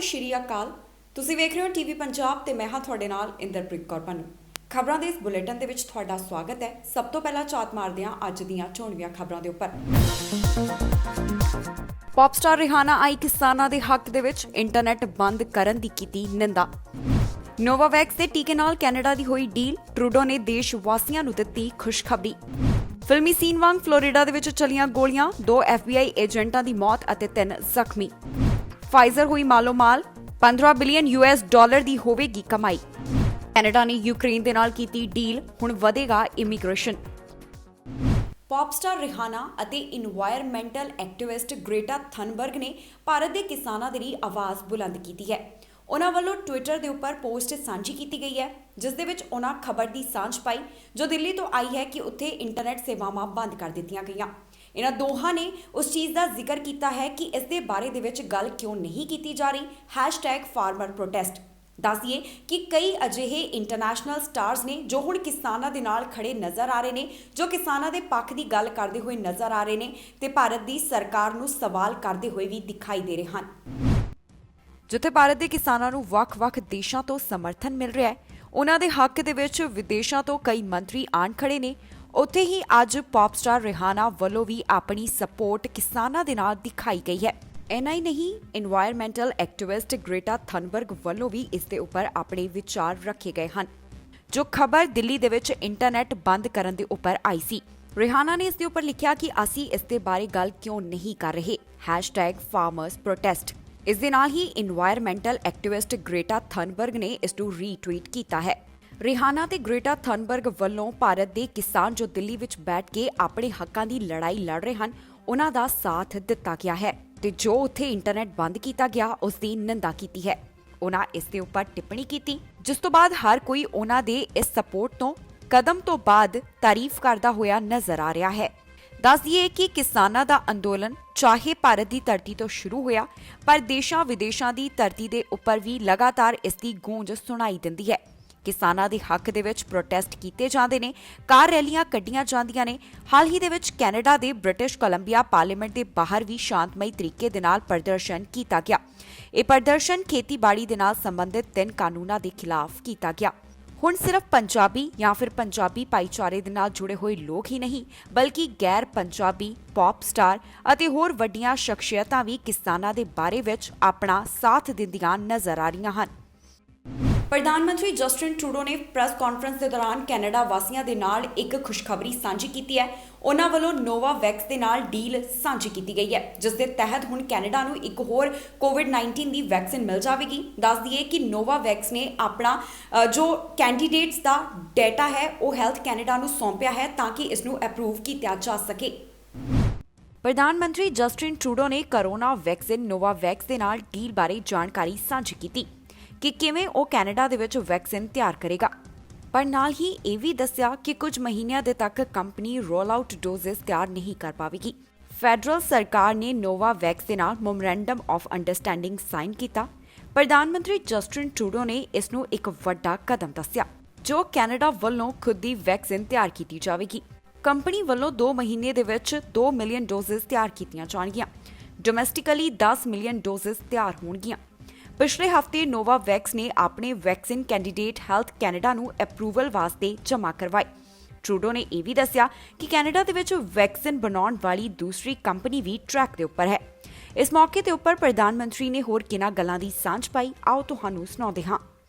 ਸ਼੍ਰੀ ਅਕਾਲ। ਤੁਸੀਂ ਵੇਖ ਰਹੇ ਹੋ ਟੀਵੀ ਪੰਜਾਬ ਤੇ ਮੈਂ ਹਾਂ ਤੁਹਾਡੇ ਨਾਲ ਇੰਦਰਪ੍ਰੀਤ ਕੌਰ ਪੰਨੂ। ਖਬਰਾਂ ਦੇ ਇਸ ਬੁਲੇਟਿਨ ਦੇ ਵਿੱਚ ਤੁਹਾਡਾ ਸਵਾਗਤ ਹੈ। ਸਭ ਤੋਂ ਪਹਿਲਾਂ ਝਾਤ ਮਾਰਦੇ ਹਾਂ ਅੱਜ ਦੀਆਂ ਚੋਣਵੀਆਂ ਖਬਰਾਂ ਦੇ ਉੱਪਰ। ਪੌਪ ਸਟਾਰ ਰਿਹਾਨਾ ਆਈ ਕਿਸਾਨਾਂ ਦੇ ਹੱਕ ਦੇ ਵਿੱਚ ਇੰਟਰਨੈਟ ਬੰਦ ਕਰਨ ਦੀ ਕੀਤੀ ਨਿੰਦਾ। ਨੋਵਾਵੈਕਸ ਦੇ ਟੀਕੇ ਨਾਲ ਕੈਨੇਡਾ ਦੀ ਹੋਈ ਡੀਲ, ਟਰੂਡੋ ਨੇ ਦੇਸ਼ ਵਾਸੀਆਂ ਨੂੰ ਦਿੱਤੀ ਖੁਸ਼ਖਬਰੀ। ਫਿਲਮੀ ਸੀਨ ਵਾਂਗ ਫਲੋਰੀਡਾ ਦੇ ਵਿੱਚ ਚੱਲੀਆਂ ਗੋਲੀਆਂ, 2 FBI ਏਜੰਟਾਂ ਦੀ ਮੌਤ ਅਤੇ 3 ਜ਼ਖਮੀ। ਫਾਈਜ਼ਰ ਹੋਈ ਮਾਲੋ ਮਾਲ, 15 ਬਿਲੀਅਨ US ਦੀ ਹੋਵੇਗੀ ਕਮਾਈ। ਕੈਨੇਡਾ ਨੇ ਯੂਕਰੇਨ ਦੇ ਨਾਲ ਕੀਤੀ ਡੀਲ, ਹੁਣ ਵਧੇਗਾ ਇਮੀਗ੍ਰੇਸ਼ਨ। ਪੌਪ ਸਟਾਰ ਰਿਹਾਨਾ ਅਤੇ ਇਨਵਾਇਰਮੈਂਟਲ ਐਕਟਿਵਿਸਟ ਗ੍ਰੇਟਾ ਥਨਬਰਗ ਨੇ ਭਾਰਤ ਦੇ ਕਿਸਾਨਾਂ ਦੇ ਲਈ ਆਵਾਜ਼ ਬੁਲੰਦ ਕੀਤੀ ਹੈ। ਉਹਨਾਂ ਵੱਲੋਂ ਟਵਿੱਟਰ ਦੇ ਉੱਪਰ ਪੋਸਟ ਸਾਂਝੀ ਕੀਤੀ ਗਈ ਹੈ, ਜਿਸ ਦੇ ਵਿੱਚ ਉਹਨਾਂ ਖਬਰ ਦੀ ਸਾਂਝ ਪਾਈ ਜੋ ਦਿੱਲੀ ਤੋਂ ਆਈ ਹੈ ਕਿ ਉੱਥੇ ਇੰਟਰਨੈਟ ਸੇਵਾਵਾਂ ਬੰਦ ਕਰ ਦਿੱਤੀਆਂ ਗਈਆਂ। ਇਹਨਾਂ ਦੋਹਾਂ ਨੇ ਉਸ ਚੀਜ਼ ਦਾ ਜ਼ਿਕਰ ਕੀਤਾ ਹੈ ਕਿ ਇਸ ਦੇ ਬਾਰੇ ਦੇ ਵਿੱਚ ਗੱਲ ਕਿਉਂ ਨਹੀਂ ਕੀਤੀ ਜਾ ਰਹੀ। #farmerprotest। ਦੱਸਿਏ ਕਿ ਕਈ ਅਜਿਹੇ ਇੰਟਰਨੈਸ਼ਨਲ ਸਟਾਰਸ ਨੇ ਜੋ ਹੁਣ ਕਿਸਾਨਾਂ ਦੇ ਨਾਲ ਖੜੇ ਨਜ਼ਰ ਆ ਰਹੇ ਨੇ, ਜੋ ਕਿਸਾਨਾਂ ਦੇ ਪੱਖ ਦੀ ਗੱਲ ਕਰਦੇ ਹੋਏ ਨਜ਼ਰ ਆ ਰਹੇ ਨੇ ਤੇ ਭਾਰਤ ਦੀ ਸਰਕਾਰ ਨੂੰ ਸਵਾਲ ਕਰਦੇ ਹੋਏ ਵੀ ਦਿਖਾਈ ਦੇ ਰਹੇ ਹਨ। ਜਿੱਥੇ ਭਾਰਤ ਦੇ ਕਿਸਾਨਾਂ ਨੂੰ ਵੱਖ-ਵੱਖ ਦੇਸ਼ਾਂ ਤੋਂ ਸਮਰਥਨ ਮਿਲ ਰਿਹਾ ਹੈ, ਉਹਨਾਂ ਦੇ ਹੱਕ ਦੇ ਵਿੱਚ ਵਿਦੇਸ਼ਾਂ ਤੋਂ ਕਈ ਮੰਤਰੀ ਆਣ ਖੜੇ ਨੇ, ਉੱਥੇ ਹੀ ਅੱਜ ਪੌਪ ਸਟਾਰ ਰਿਹਾਨਾ ਵੱਲੋਂ ਵੀ ਆਪਣੀ ਸਪੋਰਟ ਕਿਸਾਨਾਂ ਦੇ ਨਾਲ ਦਿਖਾਈ ਗਈ ਹੈ। ਇੰਨਾ ਹੀ ਨਹੀਂ, ਇਨਵਾਇਰਮੈਂਟਲ ਐਕਟਿਵਿਸਟ ਗ੍ਰੇਟਾ ਥਨਬਰਗ ਵੱਲੋਂ ਵੀ ਇਸ ਦੇ ਉੱਪਰ ਆਪਣੇ ਵਿਚਾਰ ਰੱਖੇ ਗਏ ਹਨ। ਜੋ ਖਬਰ ਦਿੱਲੀ ਦੇ ਵਿੱਚ ਇੰਟਰਨੈਟ ਬੰਦ ਕਰਨ ਦੇ ਉੱਪਰ ਆਈ ਸੀ, ਰਿਹਾਨਾ ਨੇ ਇਸ ਦੇ ਉੱਪਰ ਲਿਖਿਆ ਕਿ ਅਸੀਂ ਇਸ ਦੇ ਬਾਰੇ ਗੱਲ ਕਿਉਂ ਨਹੀਂ ਕਰ ਰਹੇ। #farmersprotest। ਇਸ ਦੇ ਨਾਲ ਹੀ ਇਨਵਾਇਰਮੈਂਟਲ ਐਕਟਿਵਿਸਟ ਗ੍ਰੇਟਾ ਥਨਬਰਗ ਨੇ ਇਸ ਨੂੰ ਰੀਟਵੀਟ ਕੀਤਾ ਹੈ। ਰਿਹਾਨਾ ਤੇ ਗ੍ਰੇਟਾ ਥਨਬਰਗ ਵੱਲੋਂ ਭਾਰਤ ਦੇ ਕਿਸਾਨ ਜੋ ਦਿੱਲੀ ਵਿੱਚ ਬੈਠ ਕੇ ਆਪਣੇ ਹੱਕਾਂ ਦੀ ਲੜਾਈ ਲੜ ਰਹੇ ਹਨ, ਉਹਨਾਂ ਦਾ ਸਾਥ ਦਿੱਤਾ ਗਿਆ ਹੈ ਤੇ ਜੋ ਉੱਥੇ ਇੰਟਰਨੈਟ ਬੰਦ ਕੀਤਾ ਗਿਆ ਉਸ ਦੀ ਨਿੰਦਾ ਕੀਤੀ ਹੈ। ਉਹਨਾਂ ਇਸ ਦੇ ਉੱਪਰ ਟਿੱਪਣੀ ਕੀਤੀ, ਜਿਸ ਤੋਂ ਬਾਅਦ ਹਰ ਕੋਈ ਉਹਨਾਂ ਦੇ ਇਸ ਸਪੋਰਟ ਤੋਂ ਕਦਮ ਤੋਂ ਬਾਅਦ ਤਾਰੀਫ ਕਰਦਾ ਹੋਇਆ ਨਜ਼ਰ ਆ ਰਿਹਾ ਹੈ। ਦੱਸ ਦਈਏ ਕਿ ਕਿਸਾਨਾਂ ਦਾ ਅੰਦੋਲਨ ਚਾਹੇ ਭਾਰਤ ਦੀ ਧਰਤੀ ਤੋਂ ਸ਼ੁਰੂ ਹੋਇਆ, ਪਰ ਦੇਸ਼ਾਂ ਵਿਦੇਸ਼ਾਂ ਦੀ ਧਰਤੀ ਦੇ ਉੱਪਰ ਵੀ ਲਗਾਤਾਰ ਇਸ ਦੀ ਗੂੰਜ ਸੁਣਾਈ ਦਿੰਦੀ ਹੈ। ਕਿਸਾਨਾਂ ਦੇ ਹੱਕ ਦੇ ਵਿੱਚ ਪ੍ਰੋਟੈਸਟ ਕੀਤੇ ਜਾਂਦੇ ਨੇ, ਕਾਰ ਰੈਲੀਆਂ ਕੱਢੀਆਂ ਜਾਂਦੀਆਂ ਨੇ। ਹਾਲ ਹੀ ਦੇ ਵਿੱਚ ਕੈਨੇਡਾ ਦੇ ਬ੍ਰਿਟਿਸ਼ ਕੋਲੰਬੀਆ ਪਾਰਲੀਮੈਂਟ ਦੇ ਬਾਹਰ ਵੀ ਸ਼ਾਂਤਮਈ ਤਰੀਕੇ ਦੇ ਨਾਲ ਪ੍ਰਦਰਸ਼ਨ ਕੀਤਾ ਗਿਆ। ਇਹ ਪ੍ਰਦਰਸ਼ਨ ਖੇਤੀਬਾੜੀ ਦੇ ਨਾਲ ਸੰਬੰਧਿਤ 3 ਕਾਨੂੰਨਾਂ ਦੇ ਖਿਲਾਫ ਕੀਤਾ ਗਿਆ। ਹੁਣ ਸਿਰਫ ਪੰਜਾਬੀ ਜਾਂ ਫਿਰ ਪੰਜਾਬੀ ਭਾਈਚਾਰੇ ਦੇ ਨਾਲ ਜੁੜੇ ਹੋਏ ਲੋਕ ਹੀ ਨਹੀਂ, ਬਲਕਿ ਗੈਰ ਪੰਜਾਬੀ, ਪੌਪ ਸਟਾਰ ਅਤੇ ਹੋਰ ਵੱਡੀਆਂ ਸ਼ਖਸੀਅਤਾਂ ਵੀ ਕਿਸਾਨਾਂ ਦੇ ਬਾਰੇ ਵਿੱਚ ਆਪਣਾ ਸਾਥ ਦਿੰਦੀਆਂ ਨਜ਼ਰ ਆ ਰਹੀਆਂ ਹਨ। ਪ੍ਰਧਾਨ ਮੰਤਰੀ ਜਸਟਿਨ ਟਰੂਡੋ ਨੇ ਪ੍ਰੈਸ ਕਾਨਫਰੰਸ ਦੇ ਦੌਰਾਨ ਕੈਨੇਡਾ ਵਾਸੀਆਂ ਦੇ ਨਾਲ ਇੱਕ ਖੁਸ਼ਖਬਰੀ ਸਾਂਝੀ ਕੀਤੀ ਹੈ। ਉਹਨਾਂ ਵੱਲੋਂ ਨੋਵਾਵੈਕਸ ਦੇ ਨਾਲ ਡੀਲ ਸਾਂਝੀ ਕੀਤੀ ਗਈ ਹੈ, ਜਿਸ ਦੇ ਤਹਿਤ ਹੁਣ ਕੈਨੇਡਾ ਨੂੰ ਇੱਕ ਹੋਰ ਕੋਵਿਡ-19 ਦੀ ਵੈਕਸੀਨ ਮਿਲ ਜਾਵੇਗੀ। ਦੱਸ ਦਈਏ ਕਿ ਨੋਵਾਵੈਕਸ ਨੇ ਆਪਣਾ ਜੋ ਕੈਂਡੀਡੇਟਸ ਦਾ ਡਾਟਾ ਹੈ ਉਹ ਹੈਲਥ ਕੈਨੇਡਾ ਨੂੰ ਸੌਂਪਿਆ ਹੈ ਤਾਂ ਕਿ ਇਸ ਨੂੰ ਅਪਰੂਵ ਕੀਤਾ ਜਾ ਸਕੇ। ਪ੍ਰਧਾਨ ਮੰਤਰੀ ਜਸਟਿਨ ਟਰੂਡੋ ਨੇ ਕਰੋਨਾ ਵੈਕਸੀਨ ਨੋਵਾਵੈਕਸ ਦੇ ਨਾਲ ਡੀਲ ਬਾਰੇ ਜਾਣਕਾਰੀ ਸਾਂਝੀ ਕੀਤੀ ਕਿ ਕਿਵੇਂ ਉਹ ਕੈਨੇਡਾ ਦੇ ਵਿੱਚ ਵੈਕਸੀਨ ਤਿਆਰ ਕਰੇਗਾ, ਪਰ ਨਾਲ ਹੀ ਇਹ ਵੀ ਦੱਸਿਆ ਕਿ ਕੁਝ ਮਹੀਨਿਆਂ ਦੇ ਤੱਕ ਕੰਪਨੀ ਰੋਲ ਆਊਟ ਡੋਜ਼ਸ ਤਿਆਰ ਨਹੀਂ ਕਰ ਪਾਵੇਗੀ। ਫੈਡਰਲ ਸਰਕਾਰ ਨੇ ਨੋਵਾਵੈਕਸ ਦੇ ਨਾਲ ਮੈਮੋਰੈਂਡਮ ਆਫ ਅੰਡਰਸਟੈਂਡਿੰਗ ਸਾਈਨ ਕੀਤਾ। ਪ੍ਰਧਾਨ ਮੰਤਰੀ ਜਸਟਿਨ ਟਰੂਡੋ ਨੇ ਇਸ ਨੂੰ ਇੱਕ ਵੱਡਾ ਕਦਮ ਦੱਸਿਆ, ਜੋ ਕੈਨੇਡਾ ਵੱਲੋਂ ਖੁਦ ਦੀ ਵੈਕਸੀਨ ਤਿਆਰ ਕੀਤੀ ਜਾਵੇਗੀ। ਕੰਪਨੀ ਵੱਲੋਂ 2 ਮਹੀਨੇ ਦੇ ਵਿੱਚ 2 ਮਿਲੀਅਨ ਡੋਜ਼ਸ ਤਿਆਰ ਕੀਤੀਆਂ ਜਾਣਗੀਆਂ। ਡੋਮੈਸਟਿਕਲੀ 10 ਮਿਲੀਅਨ ਡੋਜ਼ਸ ਤਿਆਰ ਹੋਣਗੀਆਂ। ਪਿਛਲੇ ਹਫ਼ਤੇ ਨੋਵਾਵੈਕਸ ਨੇ ਆਪਣੇ ਵੈਕਸੀਨ ਕੈਂਡੀਡੇਟ ਹੈਲਥ ਕੈਨੇਡਾ ਨੂੰ ਅਪਰੂਵਲ ਵਾਸਤੇ ਜਮ੍ਹਾਂ ਕਰਵਾਏ। ਟਰੂਡੋ ਨੇ ਇਹ ਵੀ ਦੱਸਿਆ ਕਿ ਕੈਨੇਡਾ ਦੇ ਵਿੱਚ ਵੈਕਸੀਨ ਬਣਾਉਣ ਵਾਲੀ ਦੂਸਰੀ ਕੰਪਨੀ ਵੀ ਟਰੈਕ ਦੇ ਉੱਪਰ ਹੈ। ਇਸ ਮੌਕੇ ਤੇ ਉੱਪਰ ਪ੍ਰਧਾਨ ਮੰਤਰੀ ਨੇ ਹੋਰ ਕਿਹਨਾਂ ਗੱਲਾਂ ਦੀ ਸਾਂਝ ਪਾਈ, ਆਓ ਤੁਹਾਨੂੰ ਸੁਣਾਉਂਦੇ ਹਾਂ।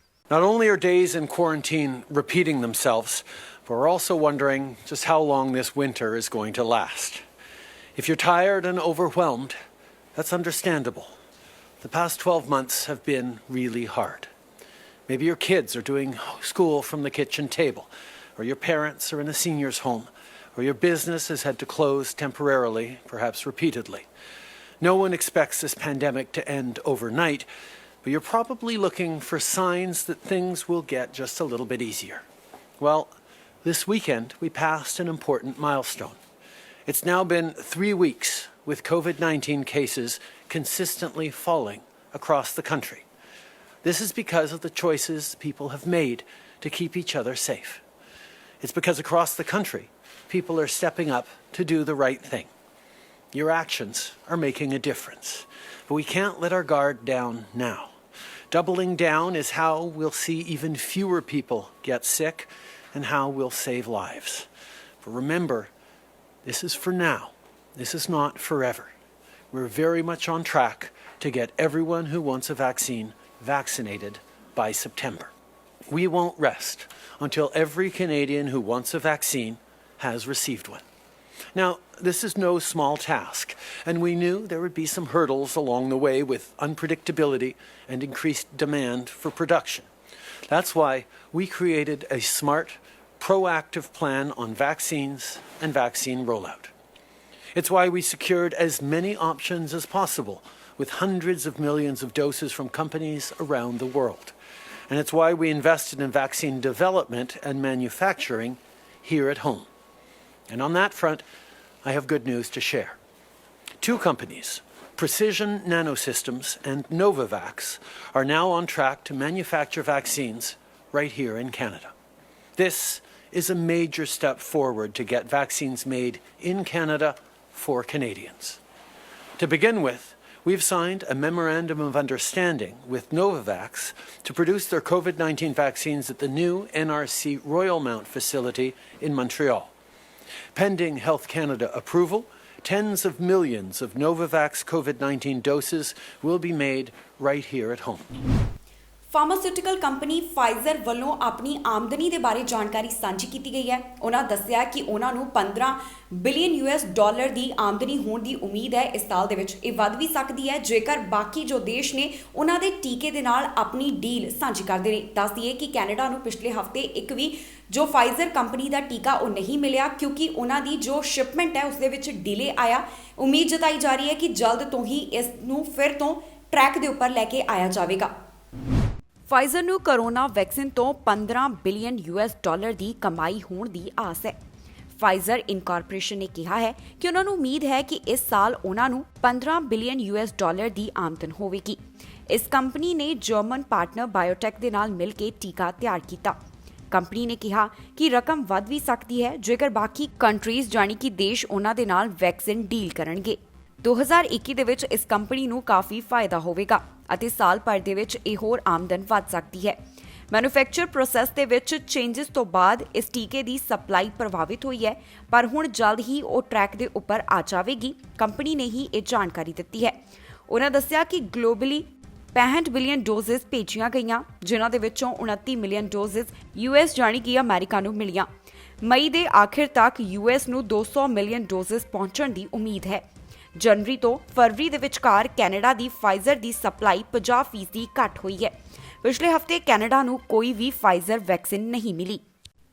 Not only are days in quarantine repeating themselves, but we're also wondering just how long this winter is going to last. If you're tired and overwhelmed, that's understandable. The past 12 months have been really hard. Maybe your kids are doing school from the kitchen table, or your parents are in a senior's home, or your business has had to close temporarily, perhaps repeatedly. No one expects this pandemic to end overnight, but you're probably looking for signs that things will get just a little bit easier. Well, this weekend we passed an important milestone. It's now been 3 weeks with COVID-19 cases consistently falling across the country. This is because of the choices people have made to keep each other safe. It's because across the country, people are stepping up to do the right thing. Your actions are making a difference, but we can't let our guard down now. Doubling down is how we'll see even fewer people get sick and how we'll save lives. But remember, this is for now. This is not forever. We're very much on track to get everyone who wants a vaccine vaccinated by September. We won't rest until every Canadian who wants a vaccine has received one. Now, this is no small task, and we knew there would be some hurdles along the way with unpredictability and increased demand for production. That's why we created a smart, proactive plan on vaccines and vaccine rollout. It's why we secured as many options as possible with hundreds of millions of doses from companies around the world. And it's why we invested in vaccine development and manufacturing here at home. And on that front, I have good news to share. Two companies, Precision Nanosystems and Novavax, are now on track to manufacture vaccines right here in Canada. This is a major step forward to get vaccines made in Canada for Canadians. To begin with, we've signed a memorandum of understanding with Novavax to produce their COVID-19 vaccines at the new NRC Royal Mount facility in Montreal. Pending Health Canada approval, tens of millions of Novavax COVID-19 doses will be made right here at home. Pharmaceutical company Pfizer ਵੱਲੋਂ ਆਪਣੀ ਆਮਦਨੀ ਦੇ ਬਾਰੇ ਜਾਣਕਾਰੀ ਸਾਂਝੀ ਕੀਤੀ ਗਈ ਹੈ। ਉਹਨਾਂ ਦੱਸਿਆ ਕਿ ਉਹਨਾਂ ਨੂੰ 15 ਬਿਲੀਅਨ ਯੂਐਸ ਡਾਲਰ ਦੀ ਆਮਦਨੀ ਹੋਣ ਦੀ ਉਮੀਦ ਹੈ ਇਸ ਸਾਲ ਦੇ ਵਿੱਚ। ਇਹ ਵੱਧ ਵੀ ਸਕਦੀ ਹੈ ਜੇਕਰ ਬਾਕੀ ਜੋ ਦੇਸ਼ ਨੇ ਉਹਨਾਂ ਦੇ ਟੀਕੇ ਦੇ ਨਾਲ ਆਪਣੀ ਡੀਲ ਸਾਂਝੀ ਕਰਦੇ ਨੇ। ਦੱਸ ਦਈਏ ਕਿ ਕੈਨੇਡਾ ਨੂੰ ਪਿਛਲੇ ਹਫ਼ਤੇ ਇੱਕ ਵੀ ਜੋ ਫਾਈਜ਼ਰ ਕੰਪਨੀ ਦਾ ਟੀਕਾ ਉਹ ਨਹੀਂ ਮਿਲਿਆ ਕਿਉਂਕਿ ਉਹਨਾਂ ਦੀ ਜੋ ਸ਼ਿਪਮੈਂਟ ਹੈ ਉਸ ਦੇ ਵਿੱਚ ਡਿਲੇ ਆਇਆ। ਉਮੀਦ ਜਤਾਈ ਜਾ ਰਹੀ ਹੈ ਕਿ ਜਲਦ ਤੋਂ ਹੀ ਇਸ ਨੂੰ ਫਿਰ ਤੋਂ ਟਰੈਕ ਦੇ ਉੱਪਰ ਲੈ ਕੇ ਆਇਆ ਜਾਵੇਗਾ। ਫਾਈਜ਼ਰ ਨੂੰ ਕੋਰੋਨਾ ਵੈਕਸੀਨ ਤੋਂ 15 ਬਿਲੀਅਨ ਯੂਐਸ ਡਾਲਰ ਦੀ ਕਮਾਈ ਹੋਣ ਦੀ ਆਸ ਹੈ। ਫਾਈਜ਼ਰ ਇਨਕਾਰਪੋਰੇਸ਼ਨ ਨੇ ਕਿਹਾ ਹੈ ਕਿ ਉਹਨਾਂ ਨੂੰ ਉਮੀਦ ਹੈ ਕਿ ਇਸ ਸਾਲ ਉਹਨਾਂ ਨੂੰ 15 ਬਿਲੀਅਨ ਯੂਐਸ ਡਾਲਰ ਦੀ ਆਮਦਨ ਹੋਵੇਗੀ। ਇਸ ਕੰਪਨੀ ਨੇ ਜਰਮਨ ਪਾਰਟਨਰ ਬਾਇਓਟੈਕ ਦੇ ਨਾਲ ਮਿਲ ਕੇ ਟੀਕਾ ਤਿਆਰ ਕੀਤਾ। ਕੰਪਨੀ ਨੇ ਕਿਹਾ ਕਿ ਰਕਮ ਵੱਧ ਵੀ ਸਕਦੀ ਹੈ ਜੇਕਰ ਬਾਕੀ ਕੰਟਰੀਜ਼ ਜਾਨੀ ਕਿ ਦੇਸ਼ ਉਹਨਾਂ ਦੇ ਨਾਲ ਵੈਕਸੀਨ ਡੀਲ ਕਰਨਗੇ। 2021 ਦੇ ਵਿੱਚ ਇਸ ਕੰਪਨੀ ਨੂੰ ਕਾਫੀ ਫਾਇਦਾ ਹੋਵੇਗਾ ਅਤੇ ਸਾਲ ਭਰ ਦੇ ਵਿੱਚ ਇਹ ਹੋਰ ਆਮਦਨ ਵੱਧ ਸਕਦੀ ਹੈ। ਮੈਨੂਫੈਕਚਰ ਪ੍ਰੋਸੈਸ ਦੇ ਵਿੱਚ ਚੇਂਜਸ ਤੋਂ ਬਾਅਦ ਇਸ ਟੀਕੇ ਦੀ ਸਪਲਾਈ ਪ੍ਰਭਾਵਿਤ ਹੋਈ ਹੈ ਪਰ ਹੁਣ ਜਲਦ ਹੀ ਉਹ ਟਰੈਕ ਦੇ ਉੱਪਰ ਆ ਜਾਵੇਗੀ। ਕੰਪਨੀ ਨੇ ਹੀ ਇਹ ਜਾਣਕਾਰੀ ਦਿੱਤੀ ਹੈ। ਉਹਨਾਂ ਦੱਸਿਆ ਕਿ ਗਲੋਬਲੀ 65 ਬਿਲੀਅਨ ਡੋਜ਼ਸ ਭੇਜੀਆਂ ਗਈਆਂ ਜਿਨ੍ਹਾਂ ਦੇ ਵਿੱਚੋਂ 29 ਮਿਲੀਅਨ ਡੋਜ਼ਸ ਯੂਐਸ ਜਾਣੀ ਕਿ ਅਮਰੀਕਾ ਨੂੰ ਮਿਲੀਆਂ। ਮਈ ਦੇ ਆਖਿਰ ਤੱਕ ਯੂਐਸ ਨੂੰ 200 ਮਿਲੀਅਨ ਡੋਜ਼ਸ ਪਹੁੰਚਣ ਦੀ ਉਮੀਦ ਹੈ। ਜਨਵਰੀ ਤੋਂ ਫਰਵਰੀ ਦੇ ਵਿਚਕਾਰ ਕੈਨੇਡਾ ਦੀ ਫਾਈਜ਼ਰ ਦੀ ਸਪਲਾਈ 50% ਘੱਟ ਹੋਈ ਹੈ। ਪਿਛਲੇ ਹਫ਼ਤੇ ਕੈਨੇਡਾ ਨੂੰ ਕੋਈ ਵੀ ਫਾਈਜ਼ਰ ਵੈਕਸੀਨ ਨਹੀਂ ਮਿਲੀ।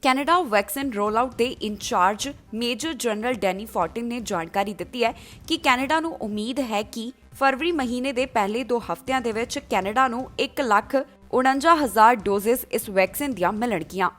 ਕੈਨੇਡਾ ਵੈਕਸੀਨ ਰੋਲ-ਆਊਟ ਦੇ ਇੰਚਾਰਜ ਮੇਜਰ ਜਨਰਲ ਡੈਨੀ ਫੋਰਟਿਨ ਨੇ ਜਾਣਕਾਰੀ ਦਿੱਤੀ ਹੈ ਕਿ ਕੈਨੇਡਾ ਨੂੰ ਉਮੀਦ ਹੈ ਕਿ ਫਰਵਰੀ ਮਹੀਨੇ ਦੇ ਪਹਿਲੇ 2 ਹਫ਼ਤਿਆਂ ਦੇ ਵਿੱਚ ਕੈਨੇਡਾ ਨੂੰ 1,49,000 ਡੋਜ਼ਸ ਇਸ ਵੈਕਸੀਨ ਦੀਆਂ ਮਿਲਣਗੀਆਂ।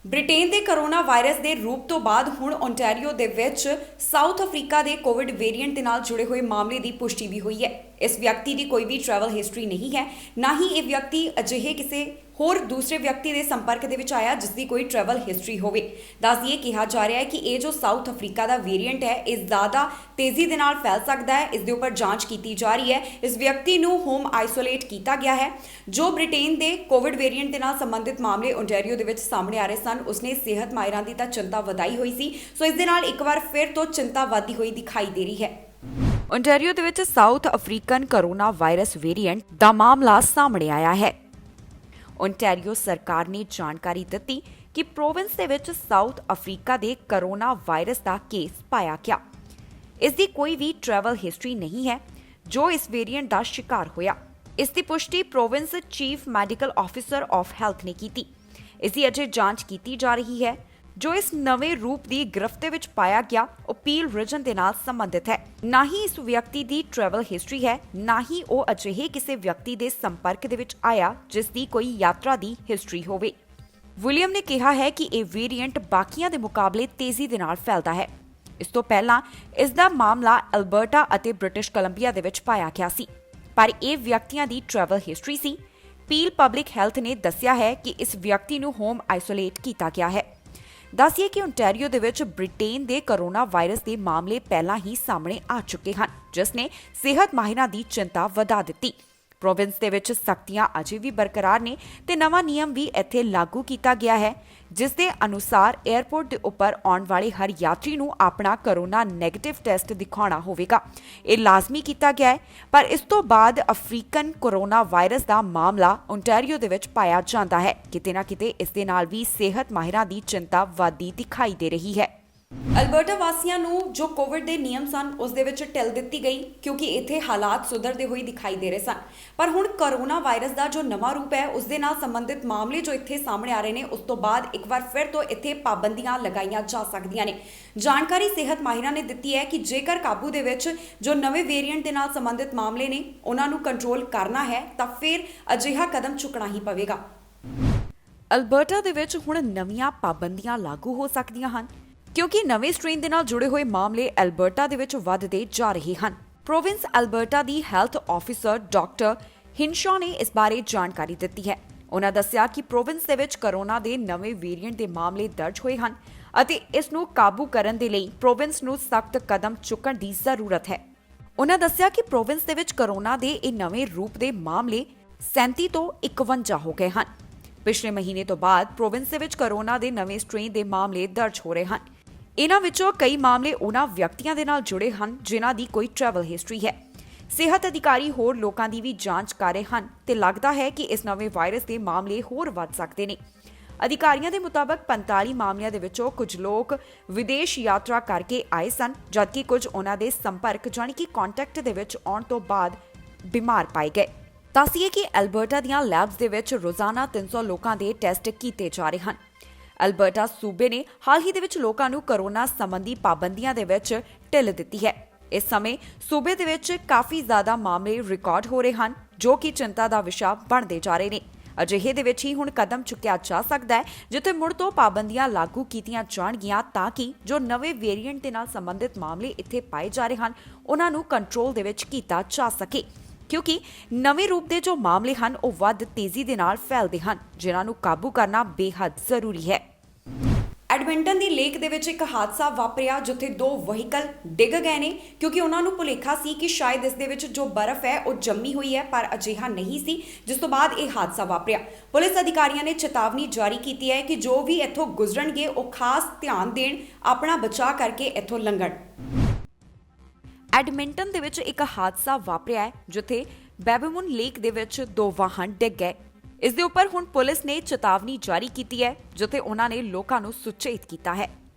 ਬ੍ਰਿਟੇਨ ਦੇ ਕਰੋਨਾ ਵਾਇਰਸ ਦੇ ਰੂਪ ਤੋਂ ਬਾਅਦ ਹੁਣ ਓਨਟਾਰੀਓ ਦੇ ਵਿੱਚ ਸਾਊਥ ਅਫਰੀਕਾ ਦੇ ਕੋਵਿਡ ਵੇਰੀਐਂਟ ਦੇ ਨਾਲ ਜੁੜੇ ਹੋਏ ਮਾਮਲੇ ਦੀ ਪੁਸ਼ਟੀ ਵੀ ਹੋਈ ਹੈ। ਇਸ ਵਿਅਕਤੀ ਦੀ ਕੋਈ ਵੀ ਟਰੈਵਲ ਹਿਸਟਰੀ ਨਹੀਂ ਹੈ, ਨਾ ਹੀ ਇਹ ਵਿਅਕਤੀ ਅਜਿਹੇ ਕਿਸੇ ਹੋਰ ਦੂਸਰੇ ਵਿਅਕਤੀ ਦੇ ਸੰਪਰਕ ਦੇ ਵਿੱਚ ਆਇਆ ਜਿਸ ਦੀ ਕੋਈ ਟਰੈਵਲ ਹਿਸਟਰੀ ਹੋਵੇ। ਦੱਸ ਦਈਏ ਕਿਹਾ ਜਾ ਰਿਹਾ ਹੈ ਕਿ ਇਹ ਜੋ ਸਾਊਥ ਅਫਰੀਕਾ ਦਾ ਵੇਰੀਐਂਟ ਹੈ ਇਹ ਜ਼ਿਆਦਾ ਤੇਜ਼ੀ ਦੇ ਨਾਲ ਫੈਲ ਸਕਦਾ ਹੈ। ਇਸ ਦੇ ਉੱਪਰ ਜਾਂਚ ਕੀਤੀ ਜਾ ਰਹੀ ਹੈ। ਇਸ ਵਿਅਕਤੀ ਨੂੰ ਹੋਮ ਆਈਸੋਲੇਟ ਕੀਤਾ ਗਿਆ ਹੈ। ਜੋ ਬ੍ਰਿਟੇਨ ਦੇ ਕੋਵਿਡ ਵੇਰੀਐਂਟ ਦੇ ਨਾਲ ਸੰਬੰਧਿਤ ਮਾਮਲੇ ਓਨਟਾਰੀਓ ਦੇ ਵਿੱਚ ਸਾਹਮਣੇ ਆ ਰਹੇ ਸਨ ਉਸਨੇ ਸਿਹਤ ਮਾਹਿਰਾਂ ਦੀ ਤਾਂ ਚਿੰਤਾ ਵਧਾਈ ਹੋਈ ਸੀ। ਸੋ ਇਸ ਦੇ ਨਾਲ ਇੱਕ ਵਾਰ ਫਿਰ ਤੋਂ ਚਿੰਤਾ ਵਧਦੀ ਹੋਈ ਦਿਖਾਈ ਦੇ ਰਹੀ ਹੈ। ਓਨਟਾਰੀਓ ਦੇ ਵਿੱਚ south African corona virus variant ਦਾ ਮਾਮਲਾ ਸਾਹਮਣੇ ਆਇਆ ਹੈ। ਓਨਟਾਰੀਓ ਸਰਕਾਰ ਨੇ ਜਾਣਕਾਰੀ ਦਿੱਤੀ ਕਿ ਪ੍ਰੋਵਿੰਸ ਦੇ ਵਿੱਚ ਸਾਊਥ ਅਫਰੀਕਾ ਦੇ ਕਰੋਨਾ ਵਾਇਰਸ ਦਾ ਕੇਸ ਪਾਇਆ ਗਿਆ। ਇਸ ਦੀ ਕੋਈ ਵੀ ਟਰੈਵਲ ਹਿਸਟਰੀ ਨਹੀਂ ਹੈ ਜੋ ਇਸ ਵੇਰੀਐਂਟ ਦਾ ਸ਼ਿਕਾਰ ਹੋਇਆ। ਇਸ ਦੀ ਪੁਸ਼ਟੀ province chief medical officer of health ਨੇ ਕੀਤੀ। ਇਸ ਦੀ ਅਜੇ ਜਾਂਚ ਕੀਤੀ ਜਾ ਰਹੀ ਹੈ। ਜੋ ਇਸ ਨਵੇਂ ਰੂਪ ਦੀ ਗ੍ਰਿਫਤ ਦੇ ਵਿੱਚ ਪਾਇਆ ਗਿਆ ਉਹ ਪੀਲ ਰੀਜਨ ਦੇ ਨਾਲ ਸੰਬੰਧਿਤ ਹੈ। ਨਾ ਹੀ ਇਸ ਵਿਅਕਤੀ ਦੀ ਟਰੈਵਲ ਹਿਸਟਰੀ ਹੈ, ਨਾ ਹੀ ਉਹ ਅਜਿਹੇ ਕਿਸੇ ਵਿਅਕਤੀ ਦੇ ਸੰਪਰਕ ਦੇ ਵਿੱਚ ਆਇਆ ਜਿਸ ਦੀ ਕੋਈ ਯਾਤਰਾ ਦੀ ਹਿਸਟਰੀ ਹੋਵੇ। ਵਿਲੀਅਮ ਨੇ ਕਿਹਾ ਹੈ ਕਿ ਇਹ ਵੇਰੀਐਂਟ ਬਾਕੀਆਂ ਦੇ ਮੁਕਾਬਲੇ ਤੇਜ਼ੀ ਦੇ ਨਾਲ ਫੈਲਦਾ ਹੈ। ਇਸ ਤੋਂ ਪਹਿਲਾਂ ਇਸ ਦਾ ਮਾਮਲਾ ਐਲਬਰਟਾ ਅਤੇ ਬ੍ਰਿਟਿਸ਼ ਕੋਲੰਬੀਆ ਦੇ ਵਿੱਚ ਪਾਇਆ ਗਿਆ ਸੀ, ਪਰ ਇਹ ਵਿਅਕਤੀਆਂ ਦੀ ਟਰੈਵਲ ਹਿਸਟਰੀ ਸੀ। ਪੀਲ ਪਬਲਿਕ ਹੈਲਥ ਨੇ ਦੱਸਿਆ ਹੈ ਕਿ ਇਸ ਵਿਅਕਤੀ ਨੂੰ ਹੋਮ ਆਈਸੋਲੇਟ ਕੀਤਾ ਗਿਆ ਹੈ। ਦੱਸਿਏ ਕਿ ਓਨਟਾਰੀਓ ਦੇ ਵਿੱਚ ਬ੍ਰਿਟੇਨ ਦੇ ਕਰੋਨਾ ਵਾਇਰਸ ਦੇ ਮਾਮਲੇ ਪਹਿਲਾਂ ਹੀ ਸਾਹਮਣੇ ਆ ਚੁੱਕੇ ਹਨ ਜਿਸ ਨੇ ਸਿਹਤ ਮਾਹਿਰਾਂ ਦੀ ਚਿੰਤਾ ਵਧਾ ਦਿੱਤੀ। ਪ੍ਰੋਵਿੰਸ ਦੇ ਵਿੱਚ ਸਖਤੀਆਂ ਅਜੇ ਵੀ ਬਰਕਰਾਰ ਨੇ ਤੇ ਨਵਾਂ ਨਿਯਮ ਵੀ ਇੱਥੇ ਲਾਗੂ ਕੀਤਾ ਗਿਆ ਹੈ, ਜਿਸ ਦੇ ਅਨੁਸਾਰ 에ਅਰਪੋਰਟ ਦੇ ਉੱਪਰ ਆਉਣ ਵਾਲੇ ਹਰ ਯਾਤਰੀ ਨੂੰ ਆਪਣਾ ਕਰੋਨਾ ਨੈਗੇਟਿਵ ਟੈਸਟ ਦਿਖਾਉਣਾ ਹੋਵੇਗਾ। ਇਹ ਲਾਜ਼ਮੀ ਕੀਤਾ ਗਿਆ ਹੈ, ਪਰ ਇਸ ਤੋਂ ਬਾਅਦ ਅਫਰੀਕਨ ਕੋਰੋਨਾ ਵਾਇਰਸ ਦਾ ਮਾਮਲਾ ਓਨਟਾਰੀਓ ਦੇ ਵਿੱਚ ਪਾਇਆ ਜਾਂਦਾ ਹੈ। ਕਿਤੇ ਨਾ ਕਿਤੇ ਇਸ ਦੇ ਨਾਲ ਵੀ ਸਿਹਤ ਮਾਹਿਰਾਂ ਦੀ ਚਿੰਤਾ ਵਧਦੀ ਦਿਖਾਈ ਦੇ ਰਹੀ ਹੈ। ਅਲਬਰਟਾ ਵਾਸੀਆਂ ਨੂੰ ਜੋ ਕੋਵਿਡ ਦੇ ਨਿਯਮ ਸਨ ਉਸ ਦੇ ਵਿੱਚ ਢਿੱਲ ਦਿੱਤੀ ਗਈ, ਕਿਉਂਕਿ ਇੱਥੇ ਹਾਲਾਤ ਸੁਧਰਦੇ ਹੋਏ ਦਿਖਾਈ ਦੇ ਰਹੇ ਸਨ। ਪਰ ਹੁਣ ਕੋਰੋਨਾ ਵਾਇਰਸ ਦਾ ਜੋ ਨਵਾਂ ਰੂਪ ਹੈ ਉਸ ਦੇ ਨਾਲ ਸੰਬੰਧਿਤ ਮਾਮਲੇ ਜੋ ਇੱਥੇ ਸਾਹਮਣੇ ਆ ਰਹੇ ਨੇ, ਉਸ ਤੋਂ ਬਾਅਦ ਇੱਕ ਵਾਰ ਫਿਰ ਤੋਂ ਇੱਥੇ ਪਾਬੰਦੀਆਂ ਲਗਾਈਆਂ ਜਾ ਸਕਦੀਆਂ ਨੇ। ਜਾਣਕਾਰੀ ਸਿਹਤ ਮਾਹਿਰਾਂ ਨੇ ਦਿੱਤੀ ਹੈ ਕਿ ਜੇਕਰ ਕਾਬੂ ਦੇ ਵਿੱਚ ਜੋ ਨਵੇਂ ਵੇਰੀਐਂਟ ਦੇ ਨਾਲ ਸੰਬੰਧਿਤ ਮਾਮਲੇ ਨੇ ਉਹਨਾਂ ਨੂੰ ਕੰਟਰੋਲ ਕਰਨਾ ਹੈ ਤਾਂ ਫਿਰ ਅਜਿਹਾ ਕਦਮ ਚੁੱਕਣਾ ਹੀ ਪਵੇਗਾ। ਅਲਬਰਟਾ ਦੇ ਵਿੱਚ ਹੁਣ ਨਵੀਆਂ ਪਾਬੰਦੀਆਂ ਲਾਗੂ ਹੋ ਸਕਦੀਆਂ ਹਨ, ਕਿਉਂਕਿ ਨਵੇਂ ਸਟ੍ਰੇਨ ਦੇ ਨਾਲ ਜੁੜੇ ਹੋਏ ਮਾਮਲੇ ਅਲਬਰਟਾ ਦੇ ਵਿੱਚ ਵੱਧਦੇ ਜਾ ਰਹੇ ਹਨ। ਪ੍ਰੋਵਿੰਸ ਅਲਬਰਟਾ ਦੀ ਹੈਲਥ ਆਫੀਸਰ ਡਾਕਟਰ ਹਿੰਸ਼ਾ ਨੇ ਇਸ ਬਾਰੇ ਜਾਣਕਾਰੀ ਦਿੱਤੀ ਹੈ। ਉਹਨਾਂ ਦੱਸਿਆ ਕਿ ਪ੍ਰੋਵਿੰਸ ਦੇ ਵਿੱਚ ਕੋਰੋਨਾ ਦੇ ਨਵੇਂ ਵੇਰੀਐਂਟ ਦੇ ਮਾਮਲੇ ਦਰਜ ਹੋਏ ਹਨ ਅਤੇ ਇਸ ਨੂੰ ਕਾਬੂ ਕਰਨ ਦੇ ਲਈ ਪ੍ਰੋਵਿੰਸ ਨੂੰ ਸਖਤ ਕਦਮ ਚੁੱਕਣ ਦੀ ਜ਼ਰੂਰਤ ਹੈ। ਉਹਨਾਂ ਦੱਸਿਆ ਕਿ ਪ੍ਰੋਵਿੰਸ ਦੇ ਵਿੱਚ ਕੋਰੋਨਾ ਦੇ ਇਹ ਨਵੇਂ ਰੂਪ ਦੇ ਮਾਮਲੇ 37 ਤੋਂ 51 ਹੋ ਗਏ ਹਨ। ਪਿਛਲੇ ਮਹੀਨੇ ਤੋਂ ਬਾਅਦ ਪ੍ਰੋਵਿੰਸ ਦੇ ਵਿੱਚ ਕੋਰੋਨਾ ਦੇ ਨਵੇਂ ਸਟ੍ਰੇਨ ਦੇ ਮਾਮਲੇ ਦਰਜ ਹੋ ਰਹੇ ਹਨ। ਇਹਨਾਂ ਵਿੱਚੋਂ ਕਈ ਮਾਮਲੇ ਉਹਨਾਂ ਵਿਅਕਤੀਆਂ ਦੇ ਨਾਲ ਜੁੜੇ ਹਨ ਜਿਨ੍ਹਾਂ ਦੀ ਕੋਈ ਟਰੈਵਲ ਹਿਸਟਰੀ ਹੈ। ਸਿਹਤ ਅਧਿਕਾਰੀ ਹੋਰ ਲੋਕਾਂ ਦੀ ਵੀ ਜਾਂਚ ਕਰ ਰਹੇ ਹਨ ਤੇ ਲੱਗਦਾ ਹੈ ਕਿ ਇਸ ਨਵੇਂ ਵਾਇਰਸ ਦੇ ਮਾਮਲੇ ਹੋਰ ਵੱਧ ਸਕਦੇ ਨੇ। ਅਧਿਕਾਰੀਆਂ ਦੇ ਮੁਤਾਬਕ 45 ਮਾਮਲਿਆਂ ਦੇ ਵਿੱਚੋਂ ਕੁਝ ਲੋਕ ਵਿਦੇਸ਼ ਯਾਤਰਾ ਕਰਕੇ ਆਏ ਸਨ, ਜਦਕਿ ਕੁਝ ਉਹਨਾਂ ਦੇ ਸੰਪਰਕ ਜਾਣੀ ਕਿ ਕੰਟੈਕਟ ਦੇ ਵਿੱਚ ਆਉਣ ਤੋਂ ਬਾਅਦ ਬਿਮਾਰ ਪਾਏ ਗਏ। ਦੱਸੀਏ ਕਿ ਅਲਬਰਟਾ ਦੀਆਂ ਲੈਬਸ ਦੇ ਵਿੱਚ ਰੋਜ਼ਾਨਾ 300 ਲੋਕਾਂ ਦੇ ਟੈਸਟ ਕੀਤੇ ਜਾ ਰਹੇ ਹਨ। ਅਲਬਰਟਾ ਸੂਬੇ ਨੇ ਹਾਲ ਹੀ ਦੇ ਵਿੱਚ ਲੋਕਾਂ ਨੂੰ ਕੋਰੋਨਾ ਸੰਬੰਧੀ ਪਾਬੰਦੀਆਂ ਦੇ ਵਿੱਚ ਢਿੱਲ ਦਿੱਤੀ ਹੈ। ਇਸ ਸਮੇਂ ਸੂਬੇ ਦੇ ਵਿੱਚ ਕਾਫੀ ਜ਼ਿਆਦਾ ਮਾਮਲੇ ਰਿਕਾਰਡ ਹੋ ਰਹੇ ਹਨ, ਜੋ ਕਿ ਚਿੰਤਾ ਦਾ ਵਿਸ਼ਾ ਬਣਦੇ ਜਾ ਰਹੇ ਨੇ। ਅਜਿਹੇ ਦੇ ਵਿੱਚ ਹੀ ਹੁਣ ਕਦਮ ਚੁੱਕਿਆ ਜਾ ਸਕਦਾ ਹੈ ਜਿੱਥੇ ਮੁੜ ਤੋਂ ਪਾਬੰਦੀਆਂ ਲਾਗੂ ਕੀਤੀਆਂ ਜਾਣਗੀਆਂ ਤਾਂ ਕਿ ਜੋ ਨਵੇਂ ਵੇਰੀਐਂਟ ਦੇ ਨਾਲ ਸੰਬੰਧਿਤ ਮਾਮਲੇ ਇੱਥੇ ਪਾਏ ਜਾ ਰਹੇ ਹਨ ਉਹਨਾਂ ਨੂੰ ਕੰਟਰੋਲ ਦੇ ਵਿੱਚ ਕੀਤਾ ਜਾ ਸਕੇ, ਕਿਉਂਕਿ ਨਵੇਂ ਰੂਪ ਦੇ ਜੋ ਮਾਮਲੇ ਹਨ ਉਹ ਵੱਧ ਤੇਜ਼ੀ ਦੇ ਨਾਲ ਫੈਲਦੇ ਹਨ, ਜਿਨ੍ਹਾਂ ਨੂੰ ਕਾਬੂ ਕਰਨਾ ਬੇਹੱਦ ਜ਼ਰੂਰੀ ਹੈ। ਐਡਮਿੰਟਨ ਦੀ ਲੇਕ ਦੇ ਵਿੱਚ ਇੱਕ ਹਾਦਸਾ ਵਾਪਰਿਆ ਜਿੱਥੇ 2 ਵਹੀਕਲ ਡਿੱਗ ਗਏ ਨੇ, ਕਿਉਂਕਿ ਉਹਨਾਂ ਨੂੰ ਭੁਲੇਖਾ ਸੀ ਕਿ ਸ਼ਾਇਦ ਇਸ ਦੇ ਵਿੱਚ ਜੋ ਬਰਫ਼ ਹੈ ਉਹ ਜੰਮੀ ਹੋਈ ਹੈ, ਪਰ ਅਜਿਹਾ ਨਹੀਂ ਸੀ, ਜਿਸ ਤੋਂ ਬਾਅਦ ਇਹ ਹਾਦਸਾ ਵਾਪਰਿਆ। ਪੁਲਿਸ ਅਧਿਕਾਰੀਆਂ ਨੇ ਚੇਤਾਵਨੀ ਜਾਰੀ ਕੀਤੀ ਹੈ ਕਿ ਜੋ ਵੀ ਇੱਥੋਂ ਗੁਜ਼ਰਨਗੇ ਉਹ ਖਾਸ ਧਿਆਨ ਦੇਣ, ਆਪਣਾ ਬਚਾਅ ਕਰਕੇ ਇੱਥੋਂ ਲੰਘਣ। ਐਡਮਿੰਟਨ ਦੇ ਵਿੱਚ ਇੱਕ ਹਾਦਸਾ ਵਾਪਰਿਆ ਹੈ ਜਿੱਥੇ ਬੈਬਮੂਨ ਲੇਕ ਦੇ ਵਿੱਚ 2 ਵਾਹਨ ਡਿੱਗ ਗਏ। ਇਸ ਦੇ ਉੱਪਰ ਹੁਣ ਪੁਲਿਸ ਨੇ ਚੇਤਾਵਨੀ ਜਾਰੀ ਕੀਤੀ ਹੈ ਜਿੱਥੇ ਉਹਨਾਂ ਨੇ ਲੋਕਾਂ ਨੂੰ ਸੁਚੇਤ ਕੀਤਾ ਹੈ।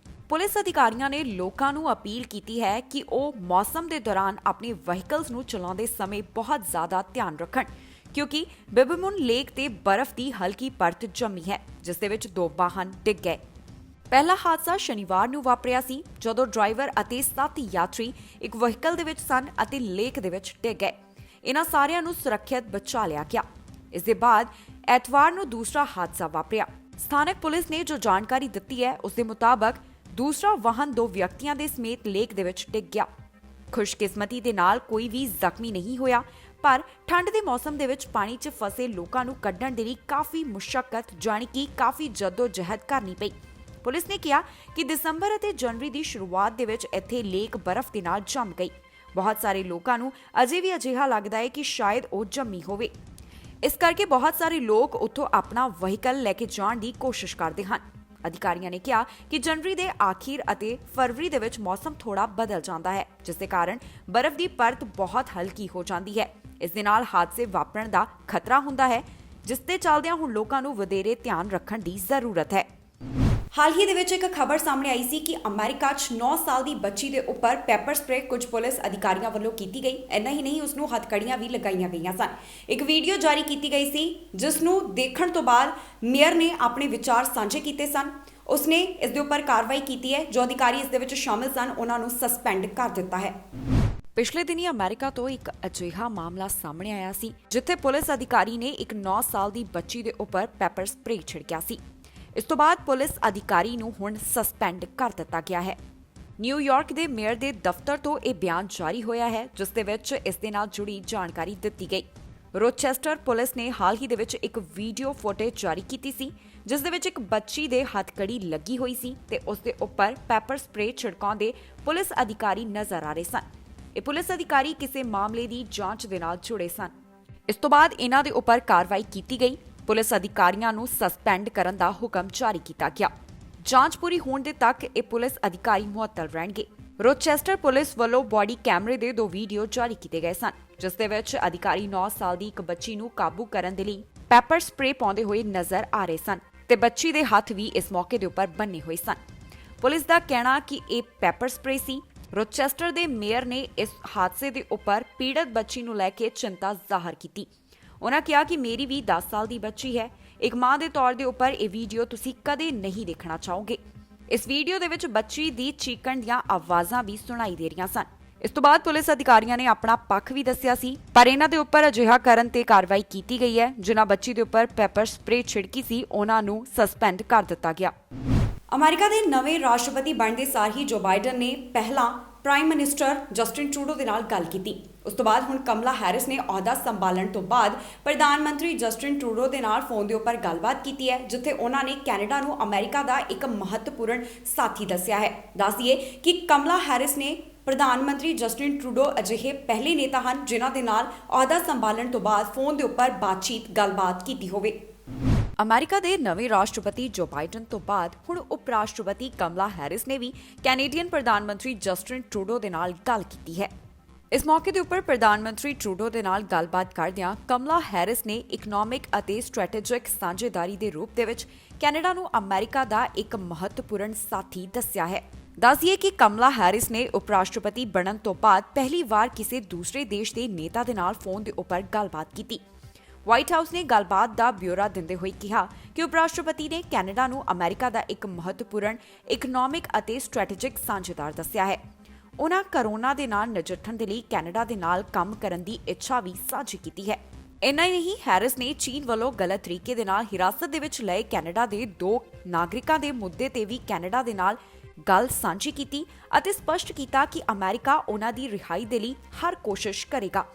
ਪੁਲਿਸ ਅਧਿਕਾਰੀਆਂ ਨੇ ਲੋਕਾਂ ਨੂੰ ਅਪੀਲ ਕੀਤੀ ਹੈ ਕਿ ਉਹ ਮੌਸਮ ਦੇ ਦੌਰਾਨ ਆਪਣੇ ਵਹੀਕਲਸ ਨੂੰ ਚਲਾਉਂਦੇ ਸਮੇਂ ਬਹੁਤ ਜ਼ਿਆਦਾ ਧਿਆਨ ਰੱਖਣ, ਕਿਉਂਕਿ ਬੈਬਮੂਨ ਲੇਕ ਤੇ ਬਰਫ਼ ਦੀ ਹਲਕੀ ਪਰਤ ਜੰਮੀ ਹੈ ਜਿਸ ਦੇ ਵਿੱਚ 2 ਵਾਹਨ ਡਿੱਗ ਗਏ। ਪਹਿਲਾ ਹਾਦਸਾ ਸ਼ਨੀਵਾਰ ਨੂੰ ਵਾਪਰਿਆ ਸੀ ਜਦੋਂ ਡਰਾਈਵਰ ਅਤੇ 7 ਯਾਤਰੀ ਇੱਕ ਵਹੀਕਲ ਦੇ ਵਿੱਚ ਸਨ ਅਤੇ ਲੇਕ ਦੇ ਵਿੱਚ ਡਿੱਗ ਗਏ। ਇਹਨਾਂ ਸਾਰਿਆਂ ਨੂੰ ਸੁਰੱਖਿਅਤ ਬਚਾ ਲਿਆ ਗਿਆ। ਇਸ ਦੇ ਬਾਅਦ ਐਤਵਾਰ ਨੂੰ ਦੂਸਰਾ ਹਾਦਸਾ ਵਾਪਰਿਆ। ਸਥਾਨਕ ਪੁਲਿਸ ਨੇ ਜੋ ਜਾਣਕਾਰੀ ਦਿੱਤੀ ਹੈ ਉਸ ਦੇ ਮੁਤਾਬਕ ਦੂਸਰਾ ਵਾਹਨ 2 ਵਿਅਕਤੀਆਂ ਦੇ ਸਮੇਤ ਲੇਕ ਦੇ ਵਿੱਚ ਡਿੱਗ ਗਿਆ। ਖੁਸ਼ਕਿਸਮਤੀ ਦੇ ਨਾਲ ਕੋਈ ਵੀ ਜ਼ਖਮੀ ਨਹੀਂ ਹੋਇਆ, ਪਰ ਠੰਡ ਦੇ ਮੌਸਮ ਦੇ ਵਿੱਚ ਪਾਣੀ 'ਚ ਫਸੇ ਲੋਕਾਂ ਨੂੰ ਕੱਢਣ ਦੇ ਲਈ ਕਾਫੀ ਮੁਸ਼ੱਕਤ ਜਾਣੀ ਕਿ ਕਾਫੀ ਜਦੋਜਹਿਦ ਕਰਨੀ ਪਈ। ਪੁਲਿਸ ਨੇ ਕਿਹਾ ਕਿ ਦਸੰਬਰ ਅਤੇ ਜਨਵਰੀ ਦੀ ਸ਼ੁਰੂਆਤ ਦੇ ਵਿੱਚ ਇੱਥੇ ਲੇਕ ਬਰਫ਼ ਦੇ ਨਾਲ ਜੰਮ ਗਈ। ਬਹੁਤ ਸਾਰੇ ਲੋਕਾਂ ਨੂੰ ਅਜੇ ਵੀ ਅਜਿਹਾ ਲੱਗਦਾ ਹੈ ਕਿ ਸ਼ਾਇਦ ਉਹ ਜੰਮੀ ਹੋਵੇ। ਇਸ ਕਰਕੇ ਬਹੁਤ ਸਾਰੇ ਲੋਕ ਉੱਥੋਂ ਆਪਣਾ ਵਹੀਕਲ ਲੈ ਕੇ ਜਾਣ ਦੀ ਕੋਸ਼ਿਸ਼ ਕਰਦੇ ਹਨ। ਅਧਿਕਾਰੀਆਂ ਨੇ ਕਿਹਾ ਕਿ ਜਨਵਰੀ ਦੇ ਆਖਿਰ ਅਤੇ ਫਰਵਰੀ ਦੇ ਵਿੱਚ ਮੌਸਮ ਥੋੜਾ ਬਦਲ ਜਾਂਦਾ ਹੈ, ਜਿਸ ਦੇ ਕਾਰਨ ਬਰਫ਼ ਦੀ ਪਰਤ ਬਹੁਤ ਹਲਕੀ ਹੋ ਜਾਂਦੀ ਹੈ। ਇਸ ਦੇ ਨਾਲ ਹਾਦਸੇ ਵਾਪਰਨ ਦਾ ਖਤਰਾ ਹੁੰਦਾ ਹੈ, ਜਿਸ ਦੇ ਚੱਲਦਿਆਂ ਹੁਣ ਲੋਕਾਂ ਨੂੰ ਵਧੇਰੇ ਧਿਆਨ ਰੱਖਣ ਦੀ ਜ਼ਰੂਰਤ ਹੈ। ਹਾਲ ਹੀ ਦੇ ਵਿੱਚ ਇੱਕ ਖਬਰ ਸਾਹਮਣੇ ਆਈ ਸੀ ਕਿ ਅਮਰੀਕਾ 'ਚ 9 ਸਾਲ ਦੀ ਬੱਚੀ ਦੇ ਉੱਪਰ ਪੈਪਰ ਸਪਰੇ ਕੁਝ ਪੁਲਿਸ ਅਧਿਕਾਰੀਆਂ ਵੱਲੋਂ ਕੀਤੀ ਗਈ। ਇੰਨਾ ਹੀ ਨਹੀਂ, ਉਸ ਨੂੰ ਹੱਥਕੜੀਆਂ ਵੀ ਲਗਾਈਆਂ ਗਈਆਂ ਸਨ। ਇੱਕ ਵੀਡੀਓ ਜਾਰੀ ਕੀਤੀ ਗਈ ਸੀ ਜਿਸ ਨੂੰ ਦੇਖਣ ਤੋਂ ਬਾਅਦ ਮੇਅਰ ਨੇ ਆਪਣੇ ਵਿਚਾਰ ਸਾਂਝੇ ਕੀਤੇ ਸਨ। ਉਸਨੇ ਇਸ ਦੇ ਉੱਪਰ ਕਾਰਵਾਈ ਕੀਤੀ ਹੈ। ਜੋ ਅਧਿਕਾਰੀ ਇਸ ਦੇ ਵਿੱਚ ਸ਼ਾਮਿਲ ਸਨ ਉਹਨਾਂ ਨੂੰ ਸਸਪੈਂਡ ਕਰ ਦਿੱਤਾ ਹੈ। ਪਿਛਲੇ ਦਿਨੀ ਅਮਰੀਕਾ ਤੋਂ ਇੱਕ ਅਜਿਹਾ ਮਾਮਲਾ ਸਾਹਮਣੇ ਆਇਆ ਸੀ ਜਿੱਥੇ ਪੁਲਿਸ ਅਧਿਕਾਰੀ ਨੇ ਇੱਕ 9 ਸਾਲ ਦੀ ਬੱਚੀ ਦੇ ਉੱਪਰ ਪੈਪਰ ਸਪਰੇ ਛਿੜਕਿਆ ਸੀ। ਇਸ ਤੋਂ ਬਾਅਦ ਪੁਲਿਸ ਅਧਿਕਾਰੀ ਨੂੰ ਹੁਣ ਸਸਪੈਂਡ ਕਰ ਦਿੱਤਾ ਗਿਆ ਹੈ। ਨਿਊਯਾਰਕ ਦੇ ਮੇਅਰ ਦੇ ਦਫ਼ਤਰ ਤੋਂ ਇਹ ਬਿਆਨ ਜਾਰੀ ਹੋਇਆ ਹੈ ਜਿਸ ਦੇ ਵਿੱਚ ਇਸ ਦੇ ਨਾਲ ਜੁੜੀ ਜਾਣਕਾਰੀ ਦਿੱਤੀ ਗਈ। ਰੋਚੈਸਟਰ ਪੁਲਿਸ ਨੇ ਹਾਲ ਹੀ ਦੇ ਵਿੱਚ ਇੱਕ ਵੀਡੀਓ ਫੁਟੇਜ ਜਾਰੀ ਕੀਤੀ ਸੀ ਜਿਸ ਦੇ ਵਿੱਚ ਇੱਕ ਬੱਚੀ ਦੇ ਹੱਥਕੜੀ ਲੱਗੀ ਹੋਈ ਸੀ ਤੇ ਉਸ ਦੇ ਉੱਪਰ ਪੈਪਰ ਸਪਰੇ ਛਿੜਕਾਉਂਦੇ ਪੁਲਿਸ ਅਧਿਕਾਰੀ ਨਜ਼ਰ ਆ ਰਹੇ ਸਨ। ਇਹ ਪੁਲਿਸ ਅਧਿਕਾਰੀ ਕਿਸੇ ਮਾਮਲੇ ਦੀ ਜਾਂਚ ਦੇ ਨਾਲ ਜੁੜੇ ਸਨ। ਇਸ ਤੋਂ ਬਾਅਦ ਇਹਨਾਂ ਦੇ ਉੱਪਰ ਕਾਰਵਾਈ ਕੀਤੀ ਗਈ। ਪੁਲਿਸ ਅਧਿਕਾਰੀਆਂ ਨੂੰ ਸਸਪੈਂਡ ਕਰਨ ਦਾ ਹੁਕਮ ਜਾਰੀ ਕੀਤਾ ਗਿਆ। ਜਾਂਚ ਪੂਰੀ ਹੋਣ ਦੇ ਤੱਕ ਇਹ ਪੁਲਿਸ ਅਧਿਕਾਰੀ ਮੁਅੱਤਲ ਰਹਿਣਗੇ। ਰੋਚੈਸਟਰ ਪੁਲਿਸ ਵੱਲੋਂ ਬॉडी ਕੈਮਰੇ ਦੇ 2 ਵੀਡੀਓ ਜਾਰੀ ਕੀਤੇ ਗਏ ਸਨ, ਜਿਸ ਦੇ ਵਿੱਚ ਅਧਿਕਾਰੀ 9 ਸਾਲ ਦੀ ਇੱਕ ਬੱਚੀ ਨੂੰ ਕਾਬੂ ਕਰਨ ਦੇ ਲਈ ਪੈਪਰ ਸਪਰੇ ਪਾਉਂਦੇ ਹੋਏ ਨਜ਼ਰ ਆ ਰਹੇ ਸਨ ਤੇ ਬੱਚੀ ਦੇ ਹੱਥ ਵੀ ਇਸ ਮੌਕੇ ਦੇ ਉੱਪਰ ਬੰਨੇ ਹੋਏ ਸਨ। ਪੁਲਿਸ ਦਾ ਕਹਿਣਾ ਕਿ ਇਹ ਪੈਪਰ ਸਪਰੇ ਸੀ। ਰੋਚੈਸਟਰ ਦੇ ਮੇਅਰ ਨੇ ਇਸ ਹਾਦਸੇ ਦੇ ਉੱਪਰ ਪੀੜਤ ਬੱਚੀ ਨੂੰ ਲੈ ਕੇ ਚਿੰਤਾ ਜ਼ਾਹਰ ਕੀਤੀ। ਉਹਨਾਂ ਕਿਹਾ ਕਿ ਮੇਰੀ ਵੀ 10 ਸਾਲ ਦੀ ਬੱਚੀ ਹੈ। ਇੱਕ ਮਾਂ ਦੇ ਤੌਰ ਦੇ ਉੱਪਰ ਇਹ ਵੀਡੀਓ ਤੁਸੀਂ ਕਦੇ ਨਹੀਂ ਦੇਖਣਾ ਚਾਹੋਗੇ। ਇਸ ਵੀਡੀਓ ਦੇ ਵਿੱਚ ਬੱਚੀ ਦੀ ਚੀਕਣ ਦੀਆਂ ਆਵਾਜ਼ਾਂ ਵੀ ਸੁਣਾਈ ਦੇ ਰਹੀਆਂ ਸਨ। ਇਸ ਤੋਂ ਬਾਅਦ ਪੁਲਿਸ ਅਧਿਕਾਰੀਆਂ ਨੇ ਆਪਣਾ ਪੱਖ ਵੀ ਦੱਸਿਆ ਸੀ, ਪਰ ਇਹਨਾਂ ਦੇ ਉੱਪਰ ਅਜਿਹਾ ਕਰਨ ਤੇ ਕਾਰਵਾਈ ਕੀਤੀ ਗਈ ਹੈ। ਜਿਨ੍ਹਾਂ ਬੱਚੀ ਦੇ ਉੱਪਰ ਪੈਪਰ ਸਪਰੇ ਛਿੜਕੀ ਸੀ ਉਹਨਾਂ ਨੂੰ ਸਸਪੈਂਡ ਕਰ ਦਿੱਤਾ ਗਿਆ। ਅਮਰੀਕਾ ਦੇ ਨਵੇਂ ਰਾਸ਼ਟਰਪਤੀ ਬਣਦੇ ਸਾਰ ਹੀ ਜੋ ਬਾਈਡਨ ਨੇ ਪਹਿਲਾਂ ਪ੍ਰਾਈਮ ਮਿਨਿਸਟਰ ਜਸਟਿਨ ਟਰੂਡੋ ਦੇ ਨਾਲ ਗੱਲ ਕੀਤੀ। ਉਸ ਤੋਂ ਬਾਅਦ ਹੁਣ ਕਮਲਾ ਹੈਰਿਸ ਨੇ ਅਹੁਦਾ ਸੰਭਾਲਣ ਤੋਂ ਬਾਅਦ ਪ੍ਰਧਾਨ ਮੰਤਰੀ ਜਸਟਿਨ ਟਰੂਡੋ ਦੇ ਨਾਲ ਫੋਨ ਦੇ ਉੱਪਰ ਗੱਲਬਾਤ ਕੀਤੀ ਹੈ, ਜਿੱਥੇ ਉਹਨਾਂ ਨੇ ਕੈਨੇਡਾ ਨੂੰ ਅਮਰੀਕਾ ਦਾ ਇੱਕ ਮਹੱਤਵਪੂਰਨ ਸਾਥੀ ਦੱਸਿਆ ਹੈ। ਦੱਸ ਦਈਏ ਕਿ ਕਮਲਾ ਹੈਰਿਸ ਨੇ ਪ੍ਰਧਾਨ ਮੰਤਰੀ ਜਸਟਿਨ ਟਰੂਡੋ ਅਜਿਹੇ ਪਹਿਲੇ ਨੇਤਾ ਹਨ ਜਿਨ੍ਹਾਂ ਦੇ ਨਾਲ ਅਹੁਦਾ ਸੰਭਾਲਣ ਤੋਂ ਬਾਅਦ ਫੋਨ ਦੇ ਉੱਪਰ ਗੱਲਬਾਤ ਕੀਤੀ ਹੋਵੇ। ਅਮਰੀਕਾ ਦੇ ਨਵੇਂ ਰਾਸ਼ਟਰਪਤੀ ਜੋ ਬਾਈਡਨ ਤੋਂ ਬਾਅਦ ਹੁਣ ਉਪ ਰਾਸ਼ਟਰਪਤੀ ਕਮਲਾ ਹੈਰਿਸ ਨੇ ਵੀ ਕੈਨੇਡੀਅਨ ਪ੍ਰਧਾਨ ਮੰਤਰੀ ਜਸਟਿਨ ਟਰੂਡੋ ਦੇ ਨਾਲ ਗੱਲ ਕੀਤੀ ਹੈ। ਇਸ ਮੌਕੇ ਦੇ ਉੱਪਰ ਪ੍ਰਧਾਨ ਮੰਤਰੀ ਟਰੂਡੋ ਦੇ ਨਾਲ ਗੱਲਬਾਤ ਕਰਦਿਆਂ ਕਮਲਾ ਹੈਰਿਸ ਨੇ ਇਕਨੋਮਿਕ ਅਤੇ ਸਟ੍ਰੈਟੇਜਿਕ ਸਾਂਝੇਦਾਰੀ ਦੇ ਰੂਪ ਦੇ ਵਿੱਚ ਕੈਨੇਡਾ ਨੂੰ ਅਮਰੀਕਾ ਦਾ ਇੱਕ ਮਹੱਤਵਪੂਰਨ ਸਾਥੀ ਦੱਸਿਆ ਹੈ। ਦੱਸਿਏ ਕਿ ਕਮਲਾ ਹੈਰਿਸ ਨੇ ਉਪ ਰਾਸ਼ਟਰਪਤੀ ਬਣਨ ਤੋਂ ਬਾਅਦ ਪਹਿਲੀ ਵਾਰ ਕਿਸੇ ਦੂਸਰੇ ਦੇਸ਼ ਦੇ ਨੇਤਾ ਦੇ ਨਾਲ ਫੋਨ ਦੇ ਉੱਪਰ ਗੱਲਬਾਤ ਕੀਤੀ। ਵਾਈਟ ਹਾਊਸ ਨੇ ਗੱਲਬਾਤ ਦਾ ਬਿਊਰਾ ਦਿੰਦੇ ਹੋਏ ਕਿਹਾ ਕਿ ਉਪ ਰਾਸ਼ਟਰਪਤੀ ਨੇ ਕੈਨੇਡਾ ਨੂੰ ਅਮਰੀਕਾ ਦਾ ਇੱਕ ਮਹੱਤਵਪੂਰਨ ਇਕਨੋਮਿਕ ਅਤੇ ਸਟ੍ਰੈਟੇਜਿਕ ਸਾਂਝੇਦਾਰ ਦੱਸਿਆ ਹੈ। ਉਨ੍ਹਾਂ ਕੋਰੋਨਾ ਦੇ ਨਾਲ ਨਜਿੱਠਣ ਦੇ ਲਈ ਕੈਨੇਡਾ ਦੇ ਨਾਲ ਕੰਮ ਕਰਨ ਦੀ ਇੱਛਾ ਵੀ ਸਾਂਝੀ ਕੀਤੀ ਹੈ। ਇੰਨਾ ਹੀ ਨਹੀਂ, ਹੈਰਿਸ ਨੇ ਚੀਨ ਵੱਲੋਂ ਗਲਤ ਤਰੀਕੇ ਦੇ ਨਾਲ ਹਿਰਾਸਤ ਦੇ ਵਿੱਚ ਲਏ ਕੈਨੇਡਾ ਦੇ 2 ਨਾਗਰਿਕਾਂ ਦੇ ਮੁੱਦੇ ਤੇ ਵੀ ਕੈਨੇਡਾ ਦੇ ਨਾਲ ਗੱਲ ਸਾਂਝੀ ਕੀਤੀ ਅਤੇ ਸਪਸ਼ਟ ਕੀਤਾ ਕਿ ਅਮਰੀਕਾ ਉਨ੍ਹਾਂ ਦੀ ਰਿਹਾਈ ਦੇ ਲਈ ਹਰ ਕੋਸ਼ਿਸ਼ ਕਰੇਗਾ।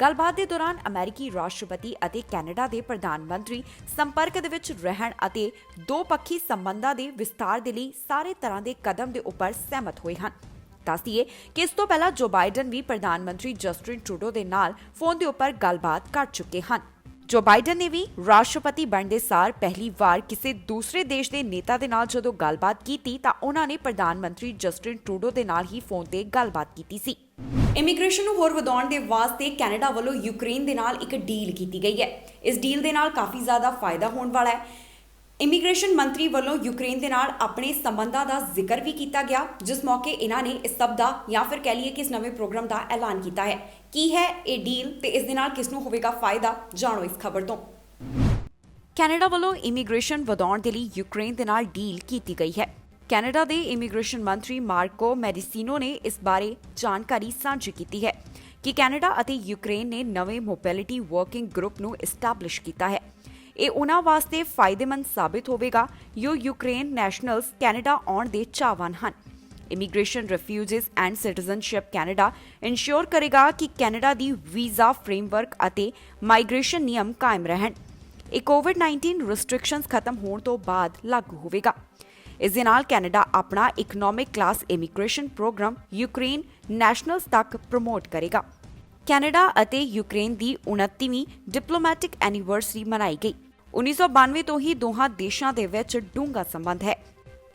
ਗੱਲਬਾਤ ਦੇ ਦੌਰਾਨ ਅਮਰੀਕੀ ਰਾਸ਼ਟਰਪਤੀ ਅਤੇ ਕੈਨੇਡਾ ਦੇ ਪ੍ਰਧਾਨ ਮੰਤਰੀ ਸੰਪਰਕ ਦੇ ਵਿੱਚ ਰਹਿਣ ਅਤੇ 2-ਪੱਖੀ ਸੰਬੰਧਾਂ ਦੇ ਵਿਸਤਾਰ ਦੇ ਲਈ ਸਾਰੇ ਤਰ੍ਹਾਂ ਦੇ ਕਦਮ ਦੇ ਉੱਪਰ ਸਹਿਮਤ ਹੋਏ ਹਨ। ਦੱਸਦੀਏ ਕਿ ਇਸ ਤੋਂ ਪਹਿਲਾਂ ਜੋ ਬਾਈਡਨ ਵੀ ਪ੍ਰਧਾਨ ਮੰਤਰੀ ਜਸਟਿਨ ਟਰੂਡੋ ਦੇ ਨਾਲ ਫੋਨ ਦੇ ਉੱਪਰ ਗੱਲਬਾਤ ਕਰ ਚੁੱਕੇ ਹਨ। ਜੋ ਬਾਈਡਨ ਨੇ ਵੀ ਰਾਸ਼ਟਰਪਤੀ ਬਣਦੇ ਸਾਰ ਪਹਿਲੀ ਵਾਰ ਕਿਸੇ ਦੂਸਰੇ ਦੇਸ਼ ਦੇ ਨੇਤਾ ਦੇ ਨਾਲ ਜਦੋਂ ਗੱਲਬਾਤ ਕੀਤੀ ਤਾਂ ਉਹਨਾਂ ਨੇ ਪ੍ਰਧਾਨ ਮੰਤਰੀ ਜਸਟਿਨ ਟਰੂਡੋ ਦੇ ਨਾਲ ਹੀ ਫੋਨ ਤੇ ਗੱਲਬਾਤ ਕੀਤੀ ਸੀ। ਇਮੀਗ੍ਰੇਸ਼ਨ ਨੂੰ ਹੋਰ ਵਧਾਉਣ ਦੇ ਵਾਸਤੇ ਕੈਨੇਡਾ ਵੱਲੋਂ ਯੂਕਰੇਨ ਦੇ ਨਾਲ ਇੱਕ ਡੀਲ ਕੀਤੀ ਗਈ ਹੈ। ਇਸ ਡੀਲ ਦੇ ਨਾਲ ਕਾਫੀ ਜ਼ਿਆਦਾ ਫਾਇਦਾ ਹੋਣ ਵਾਲਾ ਹੈ। ਇਮੀਗ੍ਰੇਸ਼ਨ ਮੰਤਰੀ ਵੱਲੋਂ ਯੂਕਰੇਨ ਦੇ ਨਾਲ ਆਪਣੇ ਸੰਬੰਧਾਂ ਦਾ ਜ਼ਿਕਰ ਵੀ ਕੀਤਾ ਗਿਆ, ਜਿਸ ਮੌਕੇ ਇਹਨਾਂ ਨੇ ਇਸ ਸਭ ਦਾ ਜਾਂ ਫਿਰ ਕਹਿ ਲਈਏ ਕਿ ਇਸ ਨਵੇਂ ਪ੍ਰੋਗਰਾਮ ਦਾ ਐਲਾਨ ਕੀਤਾ ਹੈ। ਕੀ ਹੈ ਇਹ ਡੀਲ ਤੇ ਇਸ ਦੇ ਨਾਲ ਕਿਸ ਨੂੰ ਹੋਵੇਗਾ ਫਾਇਦਾ, ਜਾਣੋ ਇਸ ਖਬਰ ਤੋਂ। ਕੈਨੇਡਾ ਵੱਲੋਂ ਇਮੀਗ੍ਰੇਸ਼ਨ ਵਧਾਉਣ ਦੇ ਲਈ ਯੂਕਰੇਨ ਦੇ ਨਾਲ ਡੀਲ ਕੀਤੀ ਗਈ ਹੈ। ਕੈਨੇਡਾ ਦੇ ਇਮੀਗ੍ਰੇਸ਼ਨ ਮੰਤਰੀ ਮਾਰਕੋ ਮੈਡੀਸੀਨੋ ਨੇ ਇਸ ਬਾਰੇ ਜਾਣਕਾਰੀ ਸਾਂਝੀ ਕੀਤੀ ਹੈ ਕਿ ਕੈਨੇਡਾ ਅਤੇ ਯੂਕਰੇਨ ਨੇ ਨਵੇਂ ਮੋਬਿਲਿਟੀ ਵਰਕਿੰਗ ਗਰੁੱਪ ਨੂੰ ਐਸਟੈਬਲਿਸ਼ ਕੀਤਾ ਹੈ। ਇਹ ਉਹਨਾਂ ਵਾਸਤੇ ਫਾਇਦੇਮੰਦ ਸਾਬਿਤ ਹੋਵੇਗਾ ਜੋ ਯੂਕਰੇਨ ਨੈਸ਼ਨਲਸ ਕੈਨੇਡਾ ਆਉਣ ਦੇ ਚਾਹਵਾਨ ਹਨ। Immigration refugees and citizenship Canada ensure ਕਰੇਗਾ ਕਿ ਕੈਨੇਡਾ ਦੀ ਵੀਜ਼ਾ ਫਰੇਮਵਰਕ ਅਤੇ ਮਾਈਗ੍ਰੇਸ਼ਨ ਨਿਯਮ ਕਾਇਮ ਰਹਿਣ। ਇਹ ਕੋਵਿਡ-19 ਰਿਸਟ੍ਰਿਕਸ਼ਨਸ ਖਤਮ ਹੋਣ ਤੋਂ ਬਾਅਦ ਲਾਗੂ ਹੋਵੇਗਾ। ਇਸ ਦੇ ਨਾਲ ਕੈਨੇਡਾ ਆਪਣਾ economic class immigration program Ukraine nationals ਤੱਕ ਪ੍ਰਮੋਟ ਕਰੇਗਾ। ਕੈਨੇਡਾ ਅਤੇ ਯੂਕਰੇਨ ਦੀ 29ਵੀਂ ਡਿਪਲੋਮੈਟਿਕ ਐਨੀਵਰਸਰੀ ਮਨਾਈ ਗਈ। 1992 ਤੋਂ ਹੀ ਦੋਹਾਂ ਦੇਸ਼ਾਂ ਦੇ ਵਿੱਚ ਡੂੰਘਾ ਸੰਬੰਧ ਹੈ।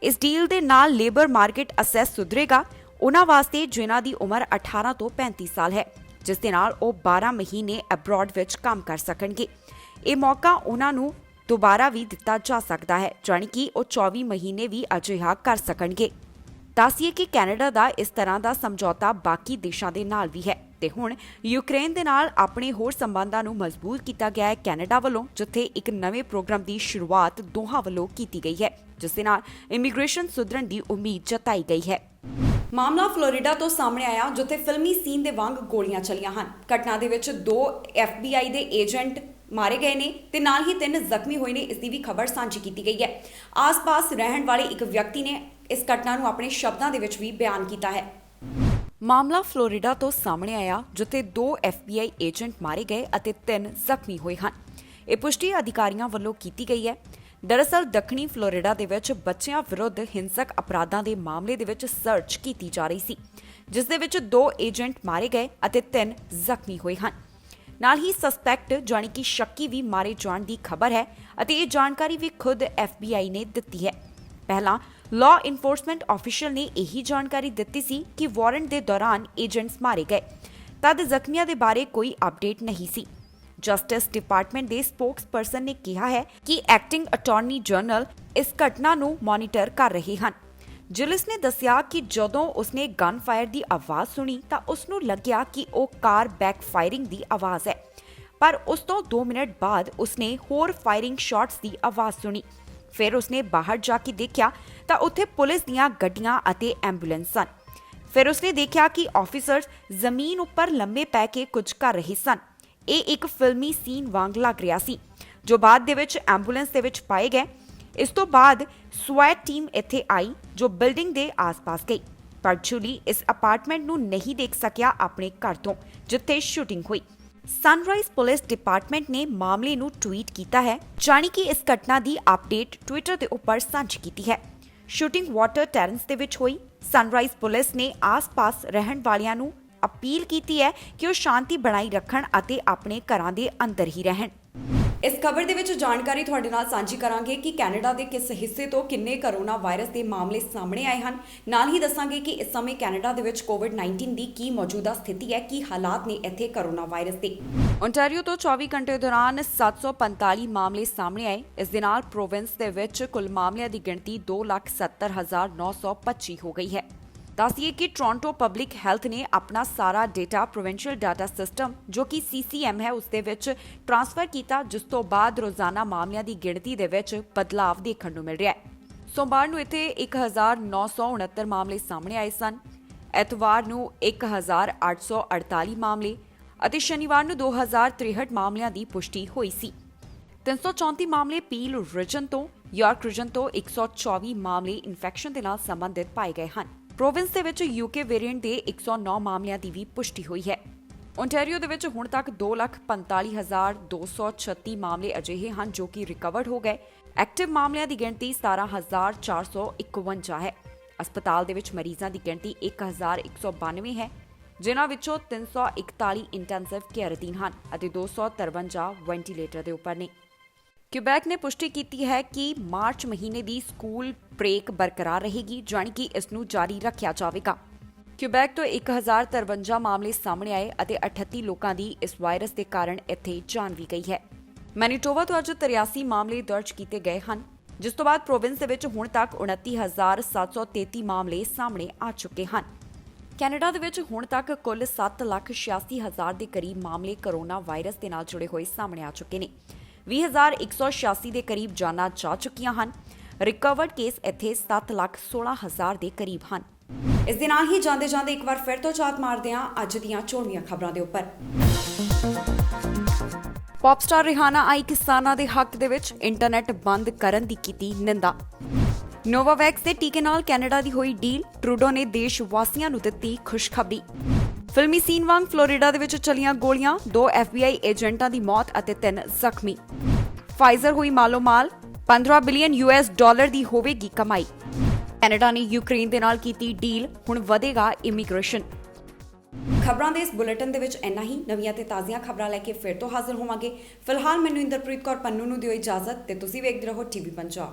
ਇਸ ਡੀਲ ਦੇ ਨਾਲ ਲੇਬਰ ਮਾਰਕੀਟ ਅਸੈਸ ਸੁਧਰੇਗਾ ਉਹਨਾਂ ਵਾਸਤੇ ਜਿਨ੍ਹਾਂ ਦੀ ਉਮਰ 18 ਤੋਂ 35 ਸਾਲ ਹੈ, ਜਿਸ ਦੇ ਨਾਲ ਉਹ 12 ਮਹੀਨੇ ਅਬਰੋਡ ਵਿੱਚ ਕੰਮ ਕਰ ਸਕਣਗੇ। ਇਹ ਮੌਕਾ ਉਹਨਾਂ ਨੂੰ ਦੁਬਾਰਾ ਵੀ ਦਿੱਤਾ ਜਾ ਸਕਦਾ ਹੈ, ਜਾਣੀ ਕਿ ਉਹ 24 ਮਹੀਨੇ ਵੀ ਅਜਿਹਾ ਕਰ ਸਕਣਗੇ। ਦੱਸੀਏ ਕਿ ਕੈਨੇਡਾ ਦਾ ਇਸ ਤਰ੍ਹਾਂ ਦਾ ਸਮਝੌਤਾ ਬਾਕੀ ਦੇਸ਼ਾਂ ਦੇ ਨਾਲ ਵੀ ਹੈ ਤੇ ਹੁਣ ਯੂਕਰੇਨ ਦੇ ਨਾਲ ਆਪਣੇ ਹੋਰ ਸੰਬੰਧਾਂ ਨੂੰ ਮਜ਼ਬੂਤ ਕੀਤਾ ਗਿਆ ਹੈ ਕੈਨੇਡਾ ਵੱਲੋਂ, ਜਿੱਥੇ ਇੱਕ ਨਵੇਂ ਪ੍ਰੋਗਰਾਮ ਦੀ ਸ਼ੁਰੂਆਤ ਦੋਹਾਂ ਵੱਲੋਂ ਕੀਤੀ ਗਈ ਹੈ, ਜਿਸ ਦੇ ਨਾਲ ਇਮੀਗ੍ਰੇਸ਼ਨ ਸੁਧਰਨ ਦੀ ਉਮੀਦ ਜਤਾਈ ਗਈ ਹੈ। ਮਾਮਲਾ ਫਲੋਰੀਡਾ ਤੋਂ ਸਾਹਮਣੇ ਆਇਆ, ਜਿੱਥੇ ਫਿਲਮੀ ਸੀਨ ਦੇ ਵਾਂਗ ਗੋਲੀਆਂ ਚੱਲੀਆਂ ਹਨ। ਘਟਨਾ ਦੇ ਵਿੱਚ 2 FBI ਦੇ ਏਜੰਟ ਮਾਰੇ ਗਏ ਨੇ ਤੇ ਨਾਲ ਹੀ 3 ਜ਼ਖਮੀ ਹੋਏ ਨੇ। ਇਸ ਦੀ ਵੀ ਖਬਰ ਸਾਂਝੀ ਕੀਤੀ ਗਈ ਹੈ। ਆਸ-ਪਾਸ ਰਹਿਣ ਵਾਲੇ ਇੱਕ ਵਿਅਕਤੀ ਨੇ ਇਸ ਘਟਨਾ ਨੂੰ ਆਪਣੇ ਸ਼ਬਦਾਂ ਦੇ ਵਿੱਚ ਵੀ ਬਿਆਨ ਕੀਤਾ ਹੈ। ਮਾਮਲਾ ਫਲੋਰੀਡਾ ਤੋਂ ਸਾਹਮਣੇ ਆਇਆ, ਜਿੱਥੇ 2 FBI ਏਜੰਟ ਮਾਰੇ ਗਏ ਅਤੇ 3 ਜ਼ਖਮੀ ਹੋਏ ਹਨ। ਇਹ ਪੁਸ਼ਟੀ ਅਧਿਕਾਰੀਆਂ ਵੱਲੋਂ ਕੀਤੀ ਗਈ ਹੈ। ਦਰਅਸਲ ਦੱਖਣੀ ਫਲੋਰੀਡਾ ਦੇ ਵਿੱਚ ਬੱਚਿਆਂ ਵਿਰੁੱਧ ਹਿੰਸਕ ਅਪਰਾਧਾਂ ਦੇ ਮਾਮਲੇ ਦੇ ਵਿੱਚ ਸਰਚ ਕੀਤੀ ਜਾ ਰਹੀ ਸੀ, ਜਿਸ ਦੇ ਵਿੱਚ 2 ਏਜੰਟ ਮਾਰੇ ਗਏ ਅਤੇ 3 ਜ਼ਖਮੀ ਹੋਏ ਹਨ। ਨਾਲ ਹੀ ਸਸਪੈਕਟ ਜਾਣੀ ਕਿ ਸ਼ੱਕੀ ਵੀ ਮਾਰੇ ਜਾਣ ਦੀ ਖਬਰ ਹੈ ਅਤੇ ਇਹ ਜਾਣਕਾਰੀ ਵੀ ਖੁਦ FBI ਨੇ ਦਿੱਤੀ ਹੈ। ਪਹਿਲਾਂ ਲਾਅ ਇਨਫੋਰਸਮੈਂਟ ਆਫੀਸ਼ੀਅਲ ਨੇ ਇਹੀ ਜਾਣਕਾਰੀ ਦਿੱਤੀ ਸੀ ਕਿ ਵਾਰੰਟ ਦੇ ਦੌਰਾਨ ਏਜੰਟਸ ਮਾਰੇ ਗਏ। ਤਦ ਜ਼ਖਮੀਆਂ ਦੇ ਬਾਰੇ ਕੋਈ ਅਪਡੇਟ ਨਹੀਂ ਸੀ। ਜਸਟਿਸ ਡਿਪਾਰਟਮੈਂਟ ਦੇ ਸਪੋਕਸਪਰਸਨ ਨੇ ਕਿਹਾ ਹੈ ਕਿ ਐਕਟਿੰਗ ਅਟਾਰਨੀ ਜਨਰਲ ਇਸ ਘਟਨਾ ਨੂੰ ਮੋਨੀਟਰ ਕਰ ਰਹੇ ਹਨ। ਜਿਲਿਸ ਨੇ ਦੱਸਿਆ ਕਿ ਜਦੋਂ ਉਸਨੇ ਗਨ ਫਾਇਰ ਦੀ ਆਵਾਜ਼ ਸੁਣੀ ਤਾਂ ਉਸਨੂੰ ਲੱਗਿਆ ਕਿ ਉਹ ਕਾਰ ਬੈਕ ਫਾਇਰਿੰਗ ਦੀ ਆਵਾਜ਼ ਹੈ, ਪਰ ਉਸ ਤੋਂ 2 ਮਿੰਟ ਬਾਅਦ ਉਸਨੇ ਹੋਰ ਫਾਇਰਿੰਗ ਸ਼ਾਟਸ ਦੀ ਆਵਾਜ਼ ਸੁਣੀ। ਫਿਰ ਉਸਨੇ ਬਾਹਰ ਜਾ ਕੇ ਦੇਖਿਆ ਤਾਂ ਉੱਥੇ ਪੁਲਿਸ ਦੀਆਂ ਗੱਡੀਆਂ ਅਤੇ ਐਂਬੂਲੈਂਸ ਸਨ। ਫਿਰ ਉਸਨੇ ਦੇਖਿਆ ਕਿ ਆਫੀਸਰਸ ਜ਼ਮੀਨ ਉੱਪਰ ਲੰਮੇ ਪੈ ਕੇ ਕੁਝ ਕਰ ਰਹੇ ਸਨ। ਇਹ ਇੱਕ ਫਿਲਮੀ ਸੀਨ ਵਾਂਗ ਲੱਗ ਰਿਹਾ ਸੀ ਜੋ ਬਾਅਦ ਦੇ ਵਿੱਚ ਐਂਬੂਲੈਂਸ ਦੇ ਵਿੱਚ ਪਾਏ ਗਏ। ਇਸ ਤੋਂ ਬਾਅਦ ਸਵੈਟ ਟੀਮ ਇੱਥੇ ਆਈ ਜੋ ਬਿਲਡਿੰਗ ਦੇ ਆਸ-ਪਾਸ ਗਈ, ਪਰ ਜੂਲੀ ਇਸ ਅਪਾਰਟਮੈਂਟ ਨੂੰ ਨਹੀਂ ਦੇਖ ਸਕਿਆ ਆਪਣੇ ਘਰ ਤੋਂ ਜਿੱਥੇ ਸ਼ੂਟਿੰਗ ਹੋਈ। ਸਨਰਾਈਜ਼ ਪੁਲਿਸ ਡਿਪਾਰਟਮੈਂਟ ਨੇ ਮਾਮਲੇ ਨੂੰ ਟਵੀਟ ਕੀਤਾ ਹੈ, ਜਾਣੀ ਕਿ ਇਸ ਘਟਨਾ ਦੀ ਅਪਡੇਟ ਟਵਿੱਟਰ ਦੇ ਉੱਪਰ ਸਾਂਝੀ ਕੀਤੀ ਹੈ। ਸ਼ੂਟਿੰਗ ਵਾਟਰ ਟੈਰੇਂਸ ਦੇ ਵਿੱਚ ਹੋਈ। ਸਨਰਾਈਜ਼ ਪੁਲਿਸ ਨੇ ਆਸ-ਪਾਸ ਰਹਿਣ ਵਾਲਿਆਂ ਨੂੰ ਅਪੀਲ ਕੀਤੀ ਹੈ ਕਿ ਉਹ ਸ਼ਾਂਤੀ ਬਣਾਈ ਰੱਖਣ ਅਤੇ ਆਪਣੇ ਘਰਾਂ ਦੇ ਅੰਦਰ ਹੀ ਰਹਿਣ। ਇਸ ਖਬਰ ਦੇ ਵਿੱਚ ਜਾਣਕਾਰੀ ਤੁਹਾਡੇ ਨਾਲ ਸਾਂਝੀ ਕਰਾਂਗੇ ਕਿ ਕੈਨੇਡਾ ਦੇ ਕਿਸ ਹਿੱਸੇ ਤੋਂ ਕਿੰਨੇ ਕੋਰੋਨਾ ਵਾਇਰਸ ਦੇ ਮਾਮਲੇ ਸਾਹਮਣੇ ਆਏ ਹਨ। ਨਾਲ ਹੀ ਦੱਸਾਂਗੇ ਕਿ ਇਸ ਸਮੇਂ ਕੈਨੇਡਾ ਦੇ ਵਿੱਚ ਕੋਵਿਡ-19 ਦੀ ਕੀ ਮੌਜੂਦਾ ਸਥਿਤੀ ਹੈ, ਕੀ ਹਾਲਾਤ ਨੇ ਇੱਥੇ ਕੋਰੋਨਾ ਵਾਇਰਸ ਦੇ। ਓਨਟਾਰੀਓ ਤੋਂ 24 ਘੰਟੇ ਦੌਰਾਨ 745 ਮਾਮਲੇ ਸਾਹਮਣੇ ਆਏ। ਇਸ ਦੇ ਨਾਲ ਪ੍ਰੋਵਿੰਸ ਦੇ ਵਿੱਚ ਕੁੱਲ ਮਾਮਲਿਆਂ ਦੀ ਗਿਣਤੀ 2,70,925 ਹੋ ਗਈ ਹੈ। ਦੱਸਿए कि ਟੋਰਾਂਟੋ ਪਬਲਿਕ ਹੈਲਥ ਨੇ ਆਪਣਾ ਸਾਰਾ ਡੇਟਾ ਪ੍ਰੋਵਿੰਸ਼ੀਅਲ ਡਾਟਾ ਸਿਸਟਮ ਜੋ ਕਿ CCM ਹੈ ਉਸ ਦੇ ਵਿੱਚ ਟ੍ਰਾਂਸਫਰ ਕੀਤਾ, ਜਿਸ ਤੋਂ ਬਾਅਦ ਰੋਜ਼ਾਨਾ ਮਾਮਲਿਆਂ ਦੀ ਗਿਣਤੀ ਦੇ ਵਿੱਚ ਬਦਲਾਅ ਦੇਖਣ ਨੂੰ ਮਿਲ ਰਿਹਾ ਹੈ। ਸੋਮਵਾਰ ਨੂੰ ਇੱਥੇ 1,969 ਮਾਮਲੇ ਸਾਹਮਣੇ ਆਏ ਸਨ। ਐਤਵਾਰ ਨੂੰ 1,848 ਮਾਮਲੇ ਅਤੇ ਸ਼ਨੀਵਾਰ ਨੂੰ 2,063 ਮਾਮਲਿਆਂ ਦੀ ਪੁਸ਼ਟੀ ਹੋਈ ਸੀ। 334 ਮਾਮਲੇ ਪੀਲ ਰੀਜਨ ਤੋਂ, ਯਾਰਕ ਰੀਜਨ ਤੋਂ 124 ਮਾਮਲੇ ਇਨਫੈਕਸ਼ਨ ਦੇ ਨਾਲ ਸੰਬੰਧਿਤ ਪਾਏ ਗਏ ਹਨ। ਪ੍ਰੋਵਿੰਸ ਦੇ ਵਿੱਚ UK ਵੇਰੀਐਂਟ ਦੇ 109 ਮਾਮਲਿਆਂ ਦੀ ਵੀ ਪੁਸ਼ਟੀ ਹੋਈ ਹੈ। ਓਨਟਾਰੀਓ ਦੇ ਵਿੱਚ ਹੁਣ ਤੱਕ 2,45,236 ਮਾਮਲੇ ਅਜਿਹੇ ਹਨ ਜੋ ਕਿ ਰਿਕਵਰਡ ਹੋ ਗਏ। ਐਕਟਿਵ ਮਾਮਲਿਆਂ ਦੀ ਗਿਣਤੀ 17,451 ਹੈ। ਹਸਪਤਾਲ ਦੇ ਵਿੱਚ ਮਰੀਜ਼ਾਂ ਦੀ ਗਿਣਤੀ 1,192 ਹੈ, ਜਿਨ੍ਹਾਂ ਵਿੱਚੋਂ 341 ਇੰਟੈਂਸਿਵ ਕੇਅਰ ਅਧੀਨ ਹਨ ਅਤੇ 253 ਵੈਂਟੀਲੇਟਰ ਦੇ ਉੱਪਰ ਨੇ। ਕਿਊਬੈਕ ਨੇ ਪੁਸ਼ਟੀ ਕੀਤੀ ਹੈ ਕਿ ਮਾਰਚ ਮਹੀਨੇ ਦੀ ਸਕੂਲ ਬ੍ਰੇਕ ਬਰਕਰਾਰ ਰਹੇਗੀ, ਜਾਣੀ ਕਿ ਇਸ ਨੂੰ ਜਾਰੀ ਰੱਖਿਆ ਜਾਵੇਗਾ। ਕਿਊਬੈਕ ਤੋਂ 1,053 ਮਾਮਲੇ ਸਾਹਮਣੇ ਆਏ ਅਤੇ 38 ਲੋਕਾਂ ਦੀ ਇਸ ਵਾਇਰਸ ਦੇ ਕਾਰਨ ਇੱਥੇ ਜਾਨ ਵੀ ਗਈ ਹੈ। ਮੈਨੀਟੋਬਾ ਤੋਂ ਅੱਜ 83 ਮਾਮਲੇ ਦਰਜ ਕੀਤੇ ਗਏ ਹਨ, ਜਿਸ ਤੋਂ ਬਾਅਦ ਪ੍ਰੋਵਿੰਸ ਦੇ ਵਿੱਚ ਹੁਣ ਤੱਕ 29,733 ਮਾਮਲੇ ਸਾਹਮਣੇ ਆ ਚੁੱਕੇ ਹਨ। ਕੈਨੇਡਾ ਦੇ ਵਿੱਚ ਹੁਣ ਤੱਕ ਕੁੱਲ 7,86,000 ਦੇ ਕਰੀਬ ਮਾਮਲੇ ਕੋਰੋਨਾ ਵਾਇਰਸ ਦੇ ਨਾਲ ਜੁੜੇ ਹੋਏ ਸਾਹਮਣੇ ਆ ਚੁੱਕੇ ਨੇ। 20,186 ਦੇ ਕਰੀਬ ਜਾਨਾਂ ਜਾ ਚੁੱਕੀਆਂ ਹਨ। ਰਿਕਵਰਡ ਕੇਸ ਇੱਥੇ 7,16,000 ਦੇ ਕਰੀਬ ਹਨ। ਇਸ ਦੇ ਨਾਲ ਹੀ ਜਾਂਦੇ ਇੱਕ ਵਾਰ ਫਿਰ ਤੋਂ ਝਾਤ ਮਾਰਦੇ ਹਾਂ ਅੱਜ ਦੀਆਂ ਚੋਣਵੀਆਂ ਖਬਰਾਂ ਦੇ ਉੱਪਰ। ਪੌਪ ਸਟਾਰ ਰਿਹਾਨਾ ਆਈ ਕਿਸਾਨਾਂ ਦੇ ਹੱਕ ਦੇ ਵਿੱਚ ਇੰਟਰਨੈਟ ਬੰਦ ਕਰਨ ਦੀ ਕੀਤੀ ਨਿੰਦਾ। ਨੋਵਾਵੈਕਸ ਦੇ ਟੀਕੇ ਨਾਲ ਕੈਨੇਡਾ ਦੀ ਹੋਈ ਡੀਲ, ਟਰੂਡੋ ਨੇ ਦੇਸ਼ ਵਾਸੀਆਂ ਨੂੰ ਦਿੱਤੀ ਖੁਸ਼ਖਬਰੀ। ਫਿਲਮੀ ਸੀਨ ਵਾਂਗ ਫਲੋਰੀਡਾ ਦੇ ਵਿੱਚ ਚੱਲੀਆਂ ਗੋਲੀਆਂ, 2 FBI ਏਜੰਟਾਂ ਦੀ ਮੌਤ ਅਤੇ 3 ਜ਼ਖਮੀ। ਫਾਈਜ਼ਰ ਹੋਈ ਮਾਲੋ ਮਾਲ, $15 ਬਿਲੀਅਨ ਦੀ ਹੋਵੇਗੀ ਕਮਾਈ। ਕੈਨੇਡਾ ਨੇ ਯੂਕਰੇਨ ਦੇ ਨਾਲ ਕੀਤੀ ਡੀਲ, ਹੁਣ ਵਧੇਗਾ ਇਮੀਗ੍ਰੇਸ਼ਨ। ਖਬਰਾਂ ਦੇ ਇਸ ਬੁਲੇਟਿਨ ਦੇ ਵਿੱਚ ਇੰਨਾ ਹੀ। ਨਵੀਆਂ ਤੇ ਤਾਜ਼ੀਆਂ ਖਬਰਾਂ ਲੈ ਕੇ ਫਿਰ ਤੋਂ ਹਾਜ਼ਰ ਹੋਵਾਂਗੇ। ਫਿਲਹਾਲ ਮੈਨੂੰ ਇੰਦਰਪ੍ਰੀਤ ਕੌਰ ਪੰਨੂ ਨੂੰ ਦਿਓ ਇਜਾਜ਼ਤ ਤੇ ਤੁਸੀਂ ਵੇਖਦੇ ਰਹੋ TV ਪੰਜਾਬ।